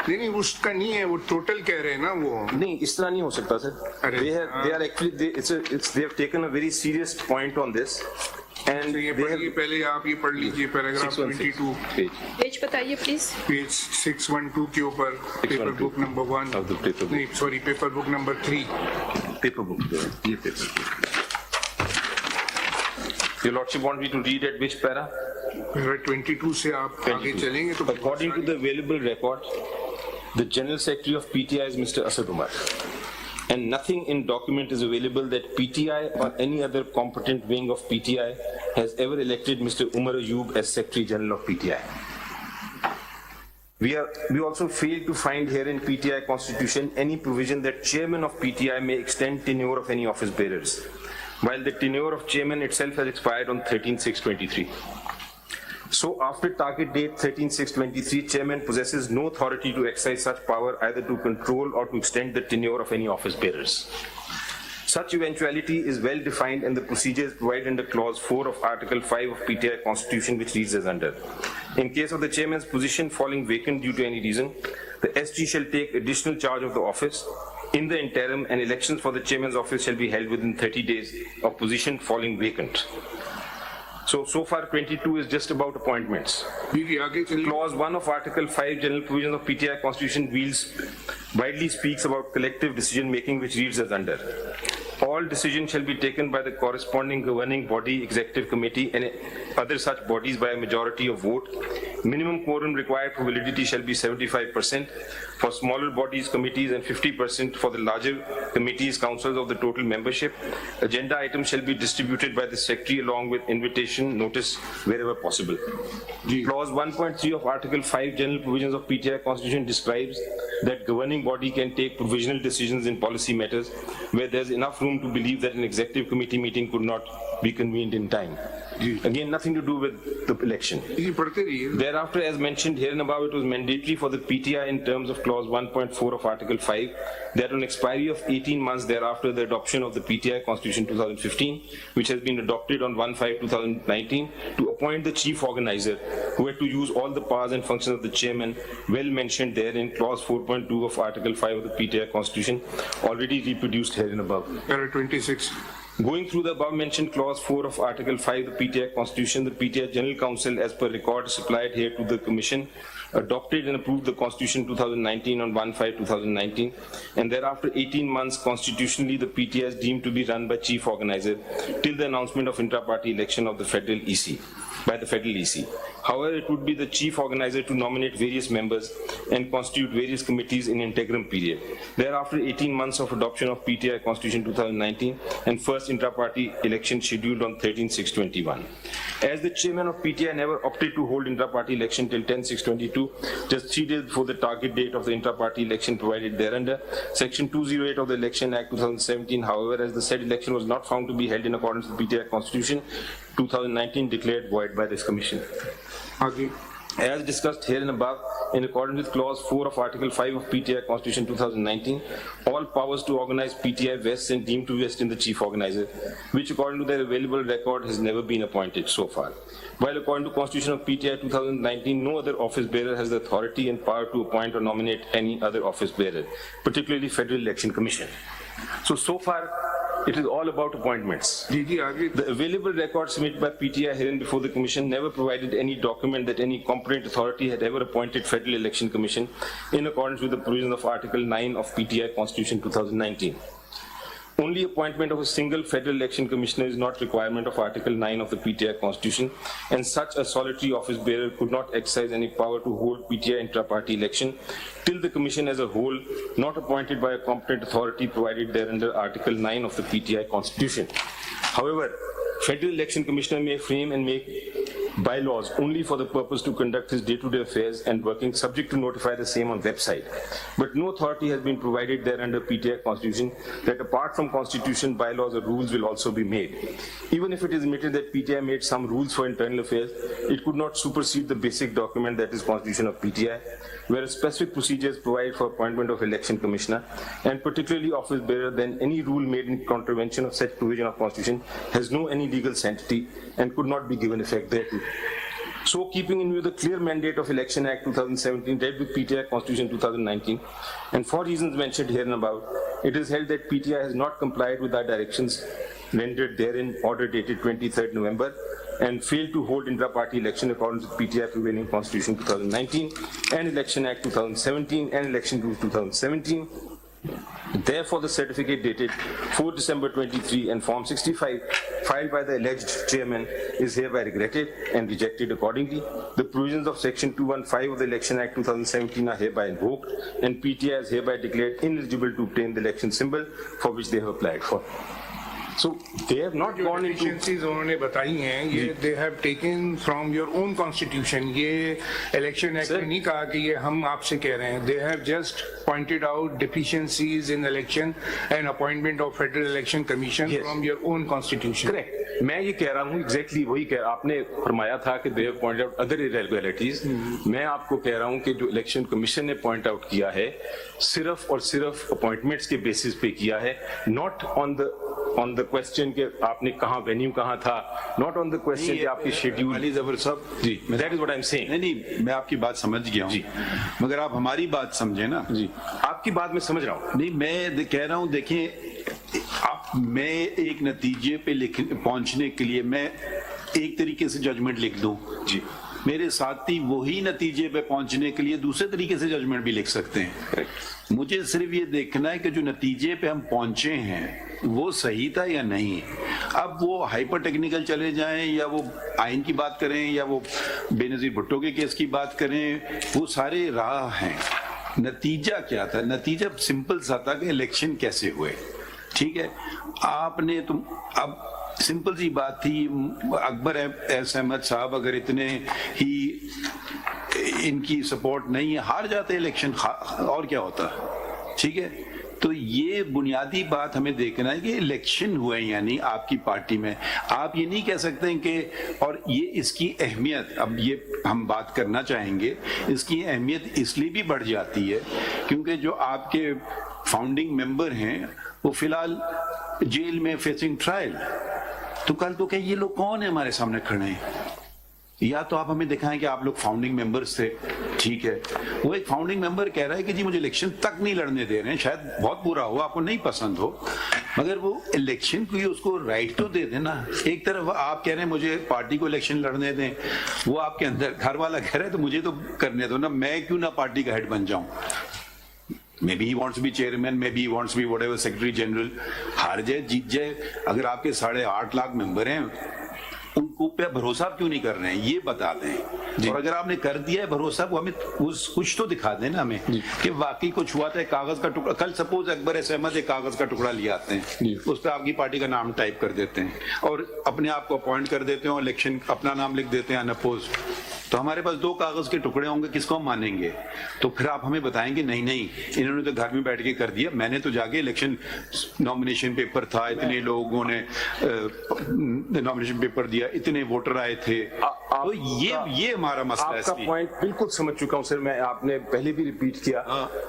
Speaker 5: नहीं उसका नहीं है, वो total कह रहे हैं ना वो।
Speaker 4: नहीं, इस तरह नहीं हो सकता sir. They are actually they have taken a very serious point on this. And
Speaker 5: ये पढ़िए, पहले आप ये पढ़ लीजिए पैराग्राफ 22
Speaker 1: पेज बताइए प्लीज।
Speaker 5: पेज 612 के ऊपर पेपर बुक नंबर 1 नहीं sorry paper book number 3
Speaker 4: paper book, ये paper book. Your Lordship want me to read at which para?
Speaker 5: 22 से आप आगे चलेंगे तो
Speaker 4: according to the available record, the General Secretary of PTI is Mr. Asad Umar, and nothing in document is available that PTI or any other competent wing of PTI has ever elected Mr. Umar Ayub as Secretary General of PTI. We also fail to find here in PTI Constitution any provision that Chairman of PTI may extend tenure of any office bearers, while the tenure of Chairman itself has expired on 13/6/23. So after target date 13/6/23, Chairman possesses no authority to exercise such power either to control or to extend the tenure of any office bearers. Such eventuality is well defined in the procedures provided under Clause 4 of Article 5 of PTI Constitution, which reads as under. In case of the Chairman's position falling vacant due to any reason, the SG shall take additional charge of the office in the interim, and elections for the Chairman's office shall be held within 30 days of position falling vacant. So far 22 is just about appointments. Clause 1 of Article 5 General Provisions of PTI Constitution widely speaks about collective decision making, which reads as under. All decisions shall be taken by the corresponding governing body, executive committee, and other such bodies by a majority of vote. Minimum quorum required for validity shall be 75% for smaller bodies, committees, and 50% for the larger committees, councils of the total membership. Agenda items shall be distributed by the Secretary along with invitation notice wherever possible. Clause 1.3 of Article 5 General Provisions of PTI Constitution describes that governing body can take provisional decisions in policy matters where there is enough room to believe that an executive committee meeting could not be convened in time. Again, nothing to do with the election. Thereafter, as mentioned here and above, it was mandatory for the PTI in terms of Clause 1.4 of Article 5 that on expiry of 18 months thereafter the adoption of the PTI Constitution 2015, which has been adopted on 1/5/2019, to appoint the chief organizer who had to use all the powers and functions of the chairman, well mentioned there in Clause 4.2 of Article 5 of the PTI Constitution, already reproduced here and above.
Speaker 5: 26.
Speaker 4: Going through the above-mentioned Clause 4 of Article 5 of the PTI Constitution, the PTI General Council, as per record supplied here to the Commission, adopted and approved the Constitution 2019 on 1/5/2019, and thereafter 18 months constitutionally the PTI is deemed to be run by Chief Organizer till the announcement of intra-party election of the Federal EC. by the federal EC. However, it would be the chief organizer to nominate various members and constitute various committees in interim period. Thereafter, 18 months of adoption of PTI Constitution 2019 and first intra-party election scheduled on 13/6/21. As the chairman of PTI never opted to hold intra-party election till 10/6/22, just 3 days before the target date of the intra-party election provided thereunder, Section 208 of the Election Act 2017, however, as the said election was not found to be held in accordance with PTI Constitution 2019, declared void by this commission.
Speaker 5: आगे
Speaker 4: As discussed here and above, in accordance with Clause 4 of Article 5 of PTI Constitution 2019, all powers to organize PTI vests and deemed to vest in the chief organizer, which according to their available record has never been appointed so far. While according to Constitution of PTI 2019, no other office bearer has the authority and power to appoint or nominate any other office bearer, particularly Federal Election Commission. So far, it is all about appointments.
Speaker 5: जी जी आगे
Speaker 4: The available records submitted by PTI herein before the Commission never provided any document that any competent authority had ever appointed Federal Election Commission in accordance with the provisions of Article 9 of PTI Constitution 2019. Only appointment of a single Federal Election Commissioner is not requirement of Article 9 of the PTI Constitution, and such a solitary office bearer could not exercise any power to hold PTI intra-party election till the Commission as a whole, not appointed by a competent authority provided there under Article 9 of the PTI Constitution. However, Federal Election Commissioner may frame and make bylaws only for the purpose to conduct his day-to-day affairs and working subject to notify the same on website. But no authority has been provided there under PTI Constitution that apart from Constitution, bylaws or rules will also be made. Even if it is admitted that PTI made some rules for internal affairs, it could not supersede the basic document that is Constitution of PTI, where specific procedures provide for appointment of election commissioner, and particularly office bearer, then any rule made in contravention of such provision of Constitution has no any legal sanctity and could not be given effect thereto. So, keeping in view the clear mandate of Election Act 2017 read with PTI Constitution 2019, and for reasons mentioned here and above, it is held that PTI has not complied with our directions rendered therein, order dated 23rd November, and failed to hold intra-party election according to PTI prevailing Constitution 2019 and Election Act 2017 and Election Rules 2017. Therefore, the certificate dated 4 December 23 and Form 65 filed by the alleged chairman is hereby regretted and rejected accordingly. The provisions of Section 215 of the Election Act 2017 are hereby invoked, and PTI is hereby declared ineligible to obtain the election symbol for which they have applied for. So they have not gone into
Speaker 5: deficiencies उन्होंने बताई हैं ये they have taken from your own constitution. ये election act में नहीं कहा कि ये हम आपसे कह रहे हैं. They have just pointed out deficiencies in election and appointment of Federal Election Commission from your own constitution.
Speaker 4: Correct. मैं ये कह रहा हूँ exactly वही कह आपने फरमाया था कि they have pointed out other irregularities. मैं आपको कह रहा हूँ कि जो election commission ने point out किया है सिर्फ और सिर्फ appointments के basis पे किया है, not on the question कि आपने कहाँ venue कहाँ था, not on the question कि आपकी schedule.
Speaker 2: अली ज़फर साहब जी,
Speaker 4: That is what I'm saying.
Speaker 2: नहीं मैं आपकी बात समझ गया हूँ, मगर आप हमारी बात समझे ना जी.
Speaker 4: आपकी बात मैं समझ रहा हूँ.
Speaker 2: नहीं मैं कह रहा हूँ देखिए मैं एक नतीजे पे पहुंचने के लिए मैं एक तरीके से जजमेंट लिख दूं जी, मेरे साथी वही नतीजे पे पहुंचने के लिए दूसरे तरीके से जजमेंट भी लिख सकते हैं. मुझे सिर्फ ये देखना है कि जो नतीजे पे हम पहुंचे हैं वो सही था या नहीं. अब वो हाइपर टेक्निकल चले जाएं या वो आइन की बात करें या वो बेनजीर भुट्टो के केस की बात करें, वो सारे राह हैं. नतीजा क्या था? नतीजा सिंपल सा था कि इलेक्शन कैसे हुए. ठीक है, आपने तुम अब सिंपल सी बात थी, अकबर एस अहमद साहब अगर इतने ही इनकी सपोर्ट नहीं है हार जाते इलेक्शन, और क्या होता. ठीक है, तो ये बुनियादी बात हमें देखना है कि इलेक्शन हुए यानी आपकी पार्टी में. आप ये नहीं कह सकते हैं कि, और ये इसकी अहमियत अब ये हम बात करना चाहेंगे, इसकी अहमियत इसलिए भी बढ़ जाती है क्योंकि जो आपके फाउंडिंग मेंबर हैं वो फिलहाल जेल में फेसिंग ट्रायल. तो कल तो क्या ये लोग कौन है हमारे सामने खड़े हैं? या तो आप हमें दिखाएं कि आप लोग फाउंडिंग मेंबर्स थे. ठीक है, वो एक फाउंडिंग मेंबर कह रहा है कि जी मुझे इलेक्शन तक नहीं लड़ने दे रहे हैं. शायद बहुत बुरा हो, आपको नहीं पसंद हो, मगर वो इलेक्शन को उसको राइट तो दे देना. एक तरफ आप कह रहे हैं मुझे पार्टी को इलेक्शन लड़ने दें, वो आपके अंदर घर वाला कह रहा है तो मुझे तो करने दो ना, मैं क्यों ना पार्टी का हेड बन जाऊं. Maybe he wants to be chairman, maybe he wants to be whatever secretary general. हार जाए जीत जाए, अगर आपके 8.5 लाख मेंबर हैं ان کو پہ بھروسہ کیوں نہیں کر رہے ہیں یہ بتا دیں, اور اگر آپ نے کر دیا ہے بھروسہ وہ ہمیں کچھ تو دکھا دیں نا ہمیں کہ واقعی کچھ ہوا تھا. کاغذ کا ٹکڑا, کل سپوز اکبر ایس احمد ایک کاغذ کا ٹکڑا لے آتے ہیں, اس پہ آپ کی پارٹی کا نام ٹائپ کر دیتے ہیں اور اپنے آپ کو اپوائنٹ کر دیتے ہیں, الیکشن اپنا نام لکھ دیتے ہیں انپوزڈ, تو ہمارے پاس 2 کاغذ کے ٹکڑے ہوں گے, کس کو ہم مانیں گے؟ تو پھر آپ ہمیں بتائیں گے نہیں انہوں نے تو گھر میں بیٹھ کے کر دیا, میں نے تو جا کے الیکشن نامینیشن پیپر تھا, اتنے لوگوں نے نامینیشن پیپر دیا, اتنے ووٹر آئے تھے. تو یہ ہمارا مسئلہ ہے.
Speaker 4: آپ کا پوائنٹ بالکل سمجھ چکا ہوں سر, میں آپ نے پہلے بھی ریپیٹ کیا,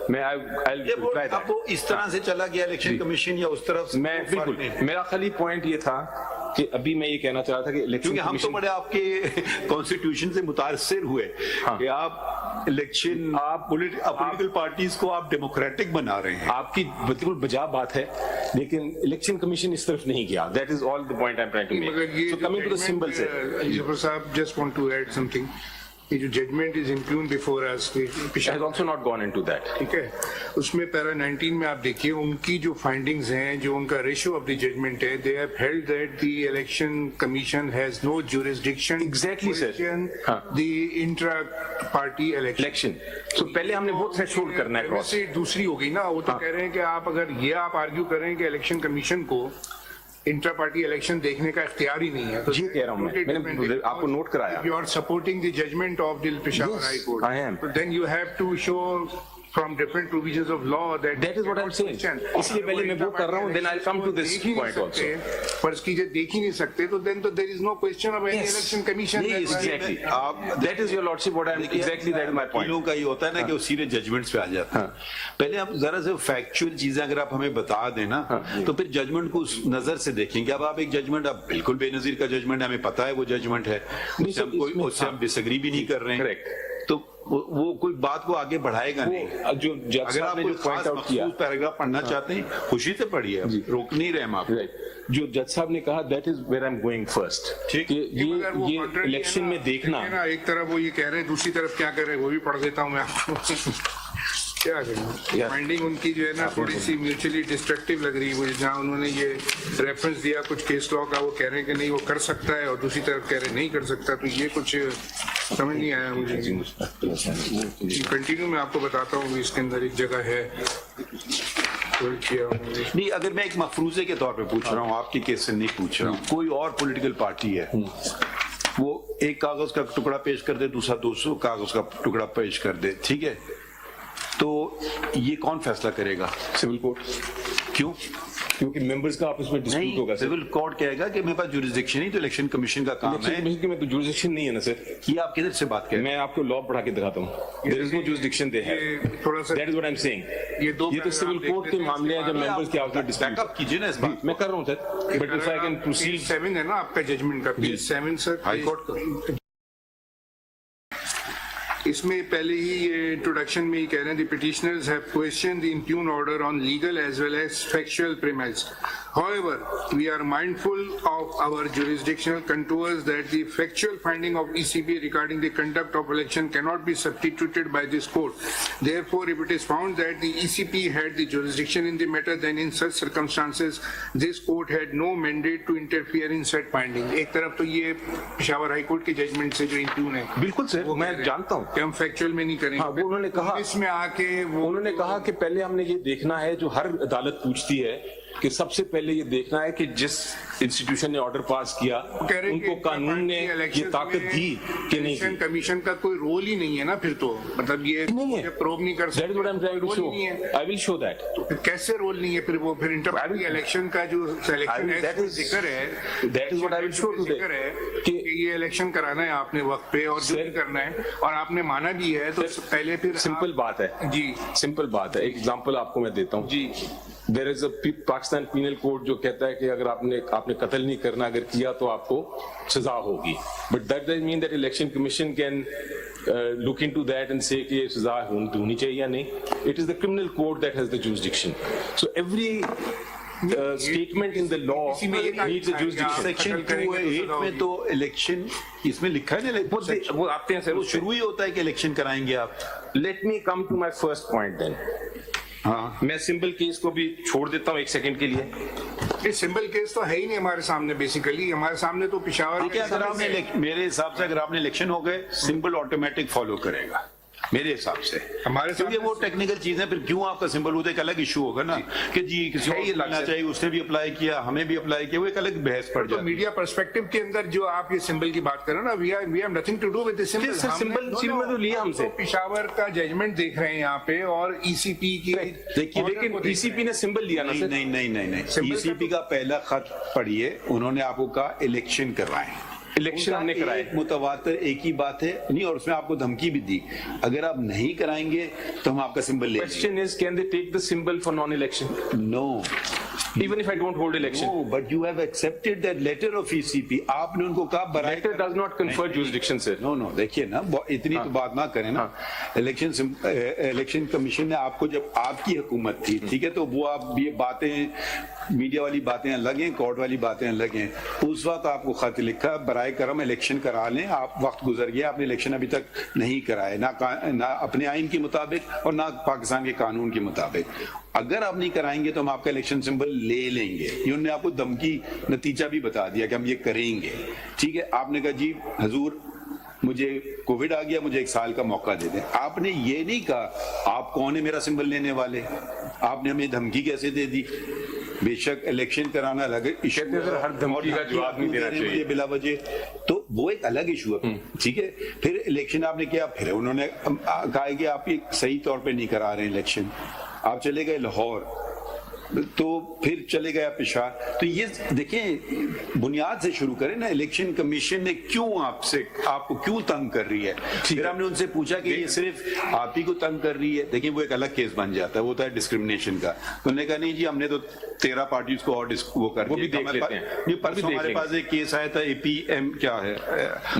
Speaker 4: میں
Speaker 2: اب وہ اس طرح سے چلا گیا الیکشن کمیشن یا اس طرف,
Speaker 4: میں بالکل, میرا خالی پوائنٹ یہ تھا کہ ابھی میں یہ کہنا چاہ رہا تھا کہ الیکشن
Speaker 2: کیونکہ ہم تو بڑے آپ کے کانسٹیٹیوشن سے متاثر ہوئے کہ آپ الیکشن, آپ پولیٹیکل پارٹیز کو آپ ڈیموکریٹک بنا رہے ہیں.
Speaker 4: آپ کی بالکل بجا بات ہے, لیکن الیکشن کمیشن اس طرف نہیں گیا. That is all the point I am trying to make. So coming to the symbol سے,
Speaker 5: Zafar Sahab just want to add something. یہ جو judgment is impugned before us,
Speaker 4: has also not gone into that.
Speaker 5: ٹھیک ہے, اس میں پیرا 19 میں آپ دیکھیے ان کی جو فائنڈنگز ہیں, جو ان کا ریشیو آف دی ججمنٹ ہے, they have held that the election commission has no jurisdiction
Speaker 4: Exactly, sir.
Speaker 5: the intra party election.
Speaker 4: So پہلے ہم نے وہ تھریشولڈ کرنا ہے cross.
Speaker 5: دوسری ہو گئی نا, وہ تو کہہ رہے ہیں کہ آپ اگر یہ آپ آرگیو کریں کہ الیکشن کمیشن کو انٹرا پارٹی الیکشن دیکھنے کا اختیار ہی نہیں ہے, تو
Speaker 4: یہ کہہ رہا ہوں میں نے آپ کو نوٹ کرایا.
Speaker 5: You are supporting the judgment of the Peshawar High Court.
Speaker 4: I am.
Speaker 5: So then you have to show from different provisions of law that
Speaker 4: is what I'm saying. اس لیے پہلے میں وہ کر رہا ہوں, then I'll come to this point also.
Speaker 5: فرض کیجئے دیکھ ہی نہیں سکتے, تو then there is no question of any election commission.
Speaker 4: Exactly. That is your lordship what I'm exactly, that is my point.
Speaker 2: لوگوں کا یہ ہوتا ہے نا کہ وہ سیدھے ججمنٹس پہ آ جاتے ہیں. پہلے آپ ذرا سے فیکچوئل چیزیں اگر آپ ہمیں بتا دیں نا, تو پھر ججمنٹ کو اس نظر سے دیکھیں گے. اب آپ ایک ججمنٹ, اب بالکل بے نظیر کا ججمنٹ ہے, ہمیں پتا ہے وہ ججمنٹ ہے, اس سے ہم ڈس ایگری بھی نہیں کر رہے ہیں, تو وہ کوئی بات کو آگے بڑھائے گا نہیں.
Speaker 4: جو جج صاحب نے جو پوائنٹ آؤٹ کیا,
Speaker 2: پیراگراف پڑھنا چاہتے ہیں خوشی سے پڑھیے, روک نہیں رہے ہم آپ.
Speaker 4: جو جج صاحب نے کہا, that is where I am going first, کہ یہ الیکشن میں دیکھنا,
Speaker 5: ایک طرف وہ یہ کہہ رہے ہیں, دوسری طرف کیا کہہ رہے ہیں وہ بھی پڑھ دیتا ہوں میں آپ کو. کیا کریں, فائنڈنگ ان کی جو ہے نا تھوڑی سی میوچلی ڈسٹرکٹیو لگ رہی ہے مجھے. جہاں انہوں نے یہ ریفرنس دیا کچھ کیس لا کا, وہ کہہ رہے ہیں کہ نہیں وہ کر سکتا ہے, اور دوسری طرف کہہ رہے ہیں نہیں کر سکتا, تو یہ کچھ سمجھ نہیں آیا مجھے. کنٹینیو میں آپ کو بتاتا ہوں, اس کے اندر ایک جگہ ہے
Speaker 2: نہیں, اگر میں ایک مفروضے کے طور پہ پوچھ رہا ہوں, آپ کی کیس سے نہیں پوچھ رہا ہوں, کوئی اور پولیٹیکل پارٹی ہے, وہ ایک کاغذ کا ٹکڑا پیش کر دے, دوسرا 200 کاغذ کا ٹکڑا پیش کر دے, ٹھیک ہے, تو یہ کون فیصلہ کرے گا؟
Speaker 4: Civil court.
Speaker 2: کیوں؟
Speaker 4: کیونکہ ممبرز کا آپس میں ڈسپیوٹ ہوگا.
Speaker 2: سول کورٹ کہے گا کہ میرے پاس جوریسڈکشن نہیں, تو الیکشن کمیشن کا کام ہے.
Speaker 4: الیکشن میں تو جوریسڈکشن نہیں ہے نا سر.
Speaker 2: یہ آپ کدھر سے بات کریں؟
Speaker 4: میں آپ کو لا پڑھا کے دکھاتا ہوں. There is no jurisdiction they have. That is what I'm saying. یہ تو سول کورٹ کے معاملے ہیں جب ممبرز کے آپس میں ڈسپیوٹ.
Speaker 2: بیک اپ کیجئے نا اس بات.
Speaker 4: میں کر رہا ہوں سر, but if I can proceed.
Speaker 5: 7 ہے نا آپ کا ججمنٹ کا, پیج 7 سر
Speaker 2: ہائی کورٹ کا.
Speaker 5: اس میں پہلے ہی انٹروڈکشن میں ہی کہہ رہے ہیں, the petitioners have questioned the impugned order on legal as well as factual premise. However, we are mindful of our jurisdictional contours that the factual finding of ECB regarding the conduct of election cannot be substituted by this court. Therefore, if it is found that the ECB had the jurisdiction in the matter, then in such circumstances, this court had no mandate to interfere in said finding. ایک طرف تو یہ Peshawar high court کے judgment سے جو امپیون ہے.
Speaker 4: بالکل سر, میں جانتا ہوں
Speaker 5: کہ ہم فیکچوئل میں نہیں کریں گے.
Speaker 4: انہوں نے کہا,
Speaker 5: اس میں آ کے
Speaker 4: انہوں نے کہا کہ پہلے ہم نے یہ دیکھنا ہے, جو ہر عدالت پوچھتی ہے, کہ سب سے پہلے یہ دیکھنا ہے کہ جس انسٹیٹیوشن نے آرڈر پاس کیا ان کو قانون نے یہ طاقت دی کہ نہیں.
Speaker 5: الیکشن کمیشن کا کوئی رول ہی نہیں ہے نا پھر, تو مطلب یہ پروب نہیں کر سکتے.
Speaker 4: I will show that.
Speaker 5: کیسے رول نہیں ہے پھر, وہ پھر انٹر پارٹی الیکشن کا جو سلیکشن ہے ذکر ہے,
Speaker 4: that is what I will show today,
Speaker 5: کہ یہ الیکشن کرانا ہے آپ نے وقت پہ اور جو کرنا ہے, اور آپ نے مانا بھی ہے, تو پہلے پھر
Speaker 4: سمپل بات ہے. جی سمپل بات ہے. ایک ایگزامپل آپ کو میں دیتا ہوں. جی, there is a Pakistan penal code جو کہتا ہے کہ اگر آپ نے قتل نہیں کرنا, اگر کیا تو آپ کو سزا ہوگی. But that doesn't mean that election commission can look into that and say کہ یہ سزا ہونی چاہیے یا نہیں. It is the criminal code that has the jurisdiction. So every statement in the law needs a jurisdiction.
Speaker 2: Section 208 میں تو election اس میں لکھا ہے نا,
Speaker 4: وہ آتے ہیں سر,
Speaker 2: وہ شروع ہی ہوتا ہے کہ الیکشن کرائیں گے آپ.
Speaker 4: Let me come to my first point then. ہاں, میں سمپل کیس کو بھی چھوڑ دیتا ہوں ایک سیکنڈ کے لیے.
Speaker 5: یہ سمبل کیس تو ہے ہی نہیں ہمارے سامنے، بیسیکلی ہمارے سامنے تو پشاور
Speaker 2: دیکھیں اگر آپ نے میرے حساب سے اگر آپ نے الیکشن ہو گئے سمبل آٹومیٹک فالو کرے گا میرے حساب سے،
Speaker 5: ہمارے
Speaker 2: کیونکہ وہ ٹیکنیکل چیزیں پھر کیوں آپ کا سمبل ہوتا ہے ایک الگ ایشو ہوگا نا کہ جی کسی کو لینا چاہیے، اس نے بھی اپلائی کیا ہمیں بھی اپلائی کیا، وہ ایک الگ بحث پڑ
Speaker 5: تو
Speaker 2: جاتی ہے.
Speaker 5: میڈیا پرسپیکٹو کے اندر جو آپ یہ سمبل کی بات کریں نا، we have nothing to do with this symbol.
Speaker 3: تو لیا ہم سے
Speaker 5: پشاور کا ججمنٹ دیکھ رہے ہیں یہاں پہ، اور ای سی پی کی
Speaker 2: دیکھیے
Speaker 3: لیکن ای سی پی نے سمبل لیا نا سر.
Speaker 2: نہیں ای سی پی کا پہلا خط پڑھیے، انہوں نے آپ کو کہا الیکشن کروائیں،
Speaker 3: الیکشن ہم نے کرائے،
Speaker 2: متواتر ایک ہی بات ہے نہیں، اور اس میں آپ کو دھمکی بھی دی اگر آپ نہیں کرائیں گے تو ہم آپ کا سمبل لیں گے.
Speaker 3: question is can they take the symbol for non election
Speaker 2: No.
Speaker 3: even if I don't hold election?
Speaker 2: No, but you have accepted that letter of ECP. آپ نے ان کو کہا برائے
Speaker 3: letter does not confer jurisdiction sir.
Speaker 2: نو دیکھیے نا اتنی تو بات نہ کریں نا. الیکشن کمیشن نے آپ کو جب آپ کی حکومت تھی ٹھیک ہے، تو وہ آپ یہ باتیں میڈیا والی باتیں الگ ہیں، کورٹ والی باتیں الگ ہیں. اس وقت آپ کو خط لکھا برائے کرم الیکشن کرا لیں، آپ وقت گزر گیا، آپ نے الیکشن ابھی تک نہیں کرائے، نہ اپنے آئین کے مطابق اور نہ پاکستان کے قانون کے مطابق. اگر آپ نہیں کرائیں گے تو ہم آپ کا الیکشن سمبل لے لیں گے. انہوں نے آپ کو دھمکی نتیجہ بھی بتا دیا کہ ہم یہ کریں گے. ٹھیک ہے، آپ نے کہا جی حضور مجھے کووڈ آ گیا، مجھے 1 سال کا موقع دے دیں. آپ نے یہ نہیں کہا آپ کون ہے میرا سمبل لینے والے، آپ نے ہمیں دھمکی کیسے دے دی. بے شک الیکشن کرانا الگ ایشو ہے،
Speaker 3: ہر دھمکی کا جواب نہیں دینا چاہیے
Speaker 2: بلا وجہ، تو وہ ایک الگ ایشو ہے. ٹھیک ہے، پھر الیکشن آپ نے کیا، پھر انہوں نے کہا کہ آپ یہ صحیح طور پہ نہیں کرا رہے ہیں الیکشن. آپ چلے گئے لاہور، تو پھر چلے گیا پشاور. تو یہ دیکھیں بنیاد سے شروع کریں نا، الیکشن کمیشن نے کیوں آپ کو کیوں تنگ کر رہی ہے. پھر ہم نے ان سے پوچھا کہ یہ صرف آپ ہی کو تنگ کر رہی ہے. دیکھیں وہ ایک الگ کیس بن جاتا ہے، وہ ہوتا ہے ڈسکرمنیشن کا. انہوں نے کہا نہیں جی ہم نے تو 13 پارٹیز کو اور وہ کر
Speaker 3: وہ بھی دیکھ لیتے ہیں.
Speaker 2: پرسوں ہمارے پاس ایک کیس آیا تھا APM کیا ہے،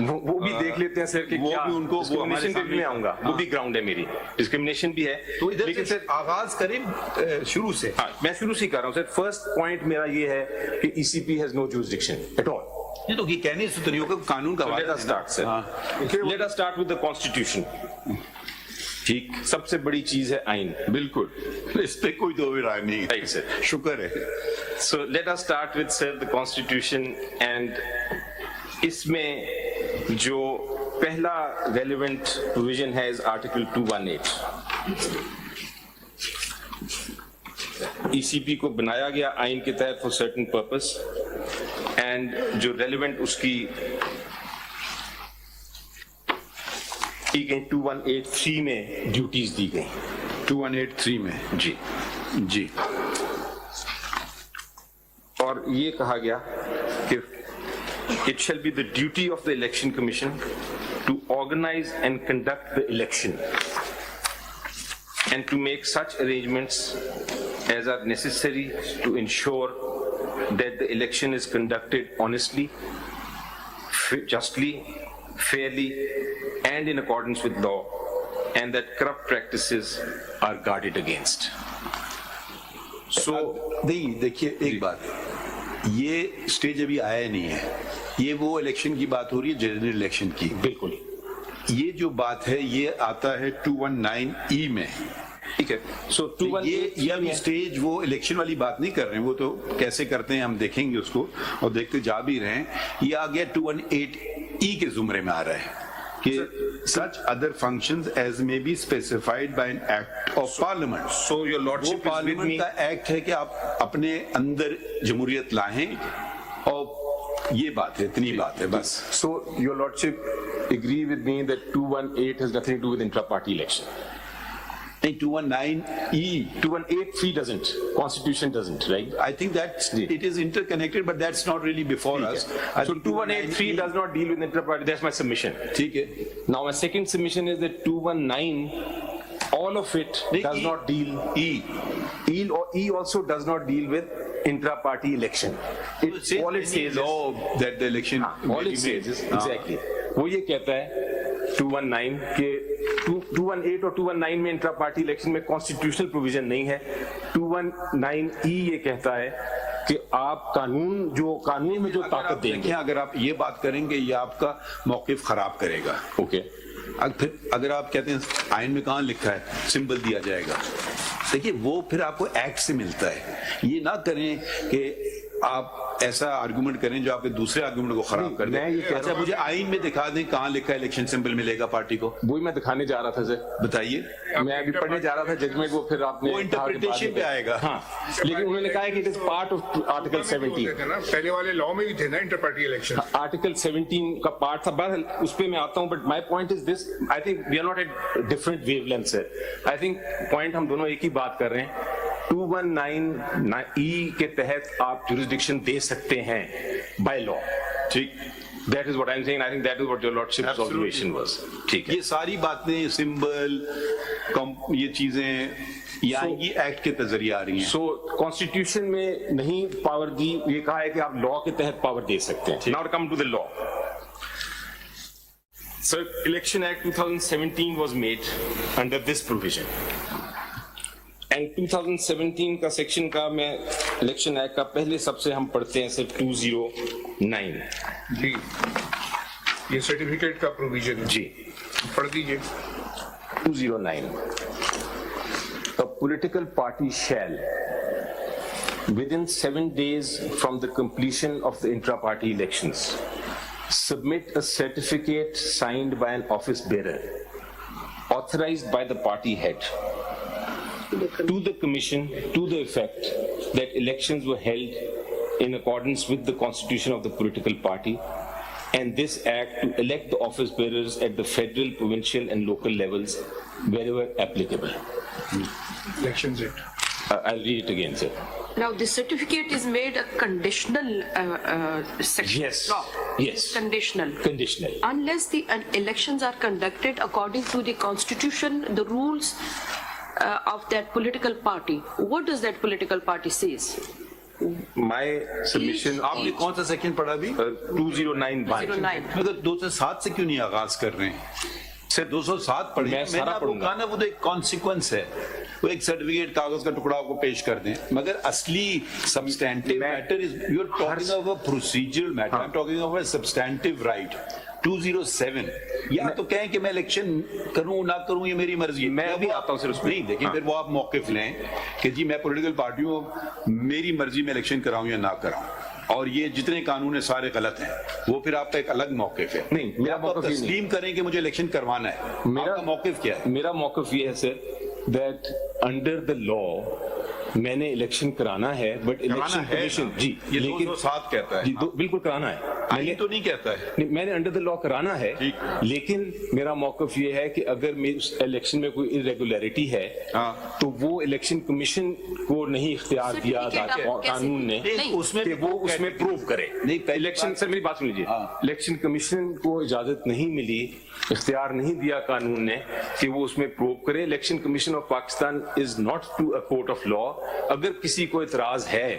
Speaker 3: وہ بھی دیکھ لیتے ہیں سر کہ
Speaker 2: وہ بھی ان کو
Speaker 3: ڈسکرمنیشن میں آؤں گا، وہ بھی گراؤنڈ ہے میری، ڈسکرمنیشن بھی ہے.
Speaker 2: تو ادھر سے آغاز کریں شروع سے.
Speaker 3: میں شروع سے کر رہا ہوں سر. فرسٹ پوائنٹ میرا یہ ہے کہ E C P has no jurisdiction at all.
Speaker 2: یہ تو یہ کہنے سے تو نہیں ہوگا، قانون کا
Speaker 3: Let us start, sir. Let us start with the constitution. ٹھیک، سب سے بڑی چیز ہے آئین.
Speaker 2: بالکل، اس پہ کوئی دو رائے نہیں ہے.
Speaker 3: Right, sir.
Speaker 2: شکر ہے.
Speaker 3: So let us start with sir the constitution, and اس میں جو پہلا relevant provision ہے is article 218. ای سی پی کو بنایا گیا آئین کے تحت for certain purpose, and جو ریلیونٹ اس کی 2183 میں ڈیوٹیز دی گئی.
Speaker 2: 2183 میں
Speaker 3: جی
Speaker 2: جی،
Speaker 3: اور یہ کہا گیا کہ it shall be the duty of the election commission to organize and conduct the election and to make such arrangements as are necessary to ensure that the election is conducted honestly, justly, fairly, and in accordance with law, and that corrupt practices are guarded against. So,
Speaker 2: نہیں دیکھیے ایک بات، یہ stage ابھی آیا نہیں ہے، یہ وہ الیکشن کی بات ہو رہی ہے جنرل الیکشن کی.
Speaker 3: بالکل
Speaker 2: یہ جو بات ہے یہ آتا ہے 219E میں.
Speaker 3: ٹھیک ہے. سو
Speaker 2: یہ ابھی اسٹیج وہ الیکشن والی بات نہیں کر رہے ہیں، وہ تو کیسے کرتے ہیں ہم دیکھیں گے اس کو، اور دیکھتے جا بھی رہے ہیں. یہ آ گیا 218E کے زمرے میں آ رہا ہے کہ such other functions as may be specified by an act of parliament.
Speaker 3: So your lordship
Speaker 2: وہ پارلیمنٹ کا ایکٹ ہے کہ آپ اپنے اندر جمہوریت لائیں، اور یہ بات ہے، اتنی بات ہے بس.
Speaker 3: So your lordship agree with me that 218 has nothing to do with intra-party election.
Speaker 2: نہیں 219E
Speaker 3: 218(3) doesn't. Constitution doesn't, right?
Speaker 2: I think that it is interconnected, but that's not really before us.
Speaker 3: So 218(3) does not deal with intra-party. That's my submission.
Speaker 2: ٹھیک ہے.
Speaker 3: Now my second submission is that 219, all of it does not deal. E also does not deal with intra-party election. All it says
Speaker 2: law that the election.
Speaker 3: All it says is exactly. وہ یہ کہتا ہے 219 کہ 218 اور 219 میں intra party election میں constitutional provision نہیں ہے. 219E یہ کہتا ہے کہ آپ قانون میں جو طاقت دیں گے.
Speaker 2: اگر آپ یہ بات کریں گے یہ آپ کا موقف خراب کرے گا.
Speaker 3: اوکے،
Speaker 2: پھر اگر آپ کہتے ہیں آئین میں کہاں لکھا ہے سمبل دیا جائے گا، دیکھیے وہ پھر آپ کو ایکٹ سے ملتا ہے. یہ نہ کریں کہ آپ ایسا آرگومنٹ کریں جو آپ کے دوسرے آرگومنٹ کو خراب کر دیں. اچھا مجھے آئین میں دکھا دیں کہاں لکھا ہے الیکشن سمبل ملے گا پارٹی کو.
Speaker 6: وہی میں دکھانے جا رہا تھا سر,
Speaker 2: بتائیے.
Speaker 6: میں ابھی پڑھنے جا رہا تھا ججمنٹ, وہ پھر آپ نے
Speaker 2: وہ انٹرپریٹیشن پہ آئے گا.
Speaker 6: ہاں لیکن انہوں نے کہا ہے کہ it is part of article 17.
Speaker 5: پہلے والے لا میں بھی تھے نا انٹر پارٹی الیکشن,
Speaker 6: آرٹیکل 17 کا پارٹ تھا. بہرحال اس پہ میں آتا ہوں, but my point is this, I think we are not at different wavelength sir. I think point ہم دونوں ایک ہی بات کر رہے ہیں. 219E کے تحت آپ جورسڈکشن دے سکتے ہیں بائی لا.
Speaker 2: ٹھیک,
Speaker 6: That is what I'm saying. I think that is what your lordship's observation was. ٹھیک ہے,
Speaker 2: یہ ساری باتیں سمبل یہ چیزیں یہ آئیں گی ایکٹ کے ذریعے آ رہی ہیں.
Speaker 6: سو کانسٹیٹیوشن میں نہیں پاور دی, یہ کہا ہے کہ آپ لا کے تحت پاور دے سکتے ہیں. Now come to the law. Sir, Election Act 2017 was made under this provision. And 2017 کا سیکشن کا میں الیکشن ایکٹ کا پہلے سب سے ہم پڑھتے ہیں صرف 209.
Speaker 5: جی یہ سرٹیفکیٹ کا پروویژن
Speaker 6: جی
Speaker 5: پڑھ دیجیے.
Speaker 6: 209. A political party shall, within 7 days from the completion of the intra-party elections, submit a certificate signed by an office bearer, authorized by the party head, to the commission to the effect that elections were held in accordance with the constitution of the political party, and this act to elect the office bearers at the federal, provincial and local levels wherever applicable.
Speaker 5: Elections Act.
Speaker 6: I'll read it again, sir.
Speaker 1: Now, this certificate is made a conditional section.
Speaker 6: Yes.
Speaker 1: Law.
Speaker 6: Yes.
Speaker 1: Conditional.
Speaker 6: Conditional.
Speaker 1: Unless the elections are conducted according to the constitution, the rules of that political party. What does that political party says?
Speaker 6: My submission.
Speaker 2: آپ نے کون سا section پڑھا ابھی؟
Speaker 6: 209(1).
Speaker 1: 09.
Speaker 2: مگر 207 سے کیوں نہیں آغاز کر رہے ہیں؟ سر 207 پڑھیں.
Speaker 6: میں
Speaker 2: نے آپ کو کہا نا وہ تو ایک کانسیکوینس ہے, وہ ایک سرٹیفکیٹ کاغذ کا ٹکڑا آپ کو پیش کر دیں, مگر اصلی substantive matter is you are talking of a procedural matter, I'm talking of a substantive right. 207 یا تو کہیں کہ میں الیکشن کروں نہ کروں یہ میری مرضی.
Speaker 6: میں ابھی آتا ہوں سر اس میں.
Speaker 2: نہیں دیکھیں پھر وہ آپ موقف لیں کہ جی میں پولیٹیکل پارٹی ہوں, میری مرضی میں الیکشن کراؤں یا نہ کراؤں, اور یہ جتنے قانون ہیں سارے غلط ہیں, وہ پھر آپ کا ایک الگ موقف ہے.
Speaker 6: نہیں, میرا
Speaker 2: موقف تسلیم کریں کہ مجھے الیکشن کروانا ہے. آپ کا موقف کیا ہے؟
Speaker 6: میرا موقف یہ ہے سر دیٹ انڈر دا لا میں نے الیکشن کرانا ہے, بٹ الیکشن کمیشن جی
Speaker 2: یہ 207 کہتا ہے.
Speaker 6: جی بالکل کرانا ہے.
Speaker 2: آئین تو نہیں کہتا ہے.
Speaker 6: میں نے انڈر دا لا کرانا ہے, لیکن میرا موقف یہ ہے کہ اگر الیکشن میں کوئی irregularity ہے تو وہ الیکشن کمیشن کو نہیں اختیار دیا قانون نے کہ وہ اس میں پروو کرے. الیکشن سر میری بات سن لیجیے, الیکشن کمیشن کو اجازت نہیں ملی, اختیار نہیں دیا قانون نے کہ وہ اس میں پروو کرے. Election commission of Pakistan is not to a court of law. اگر کسی کو اعتراض ہے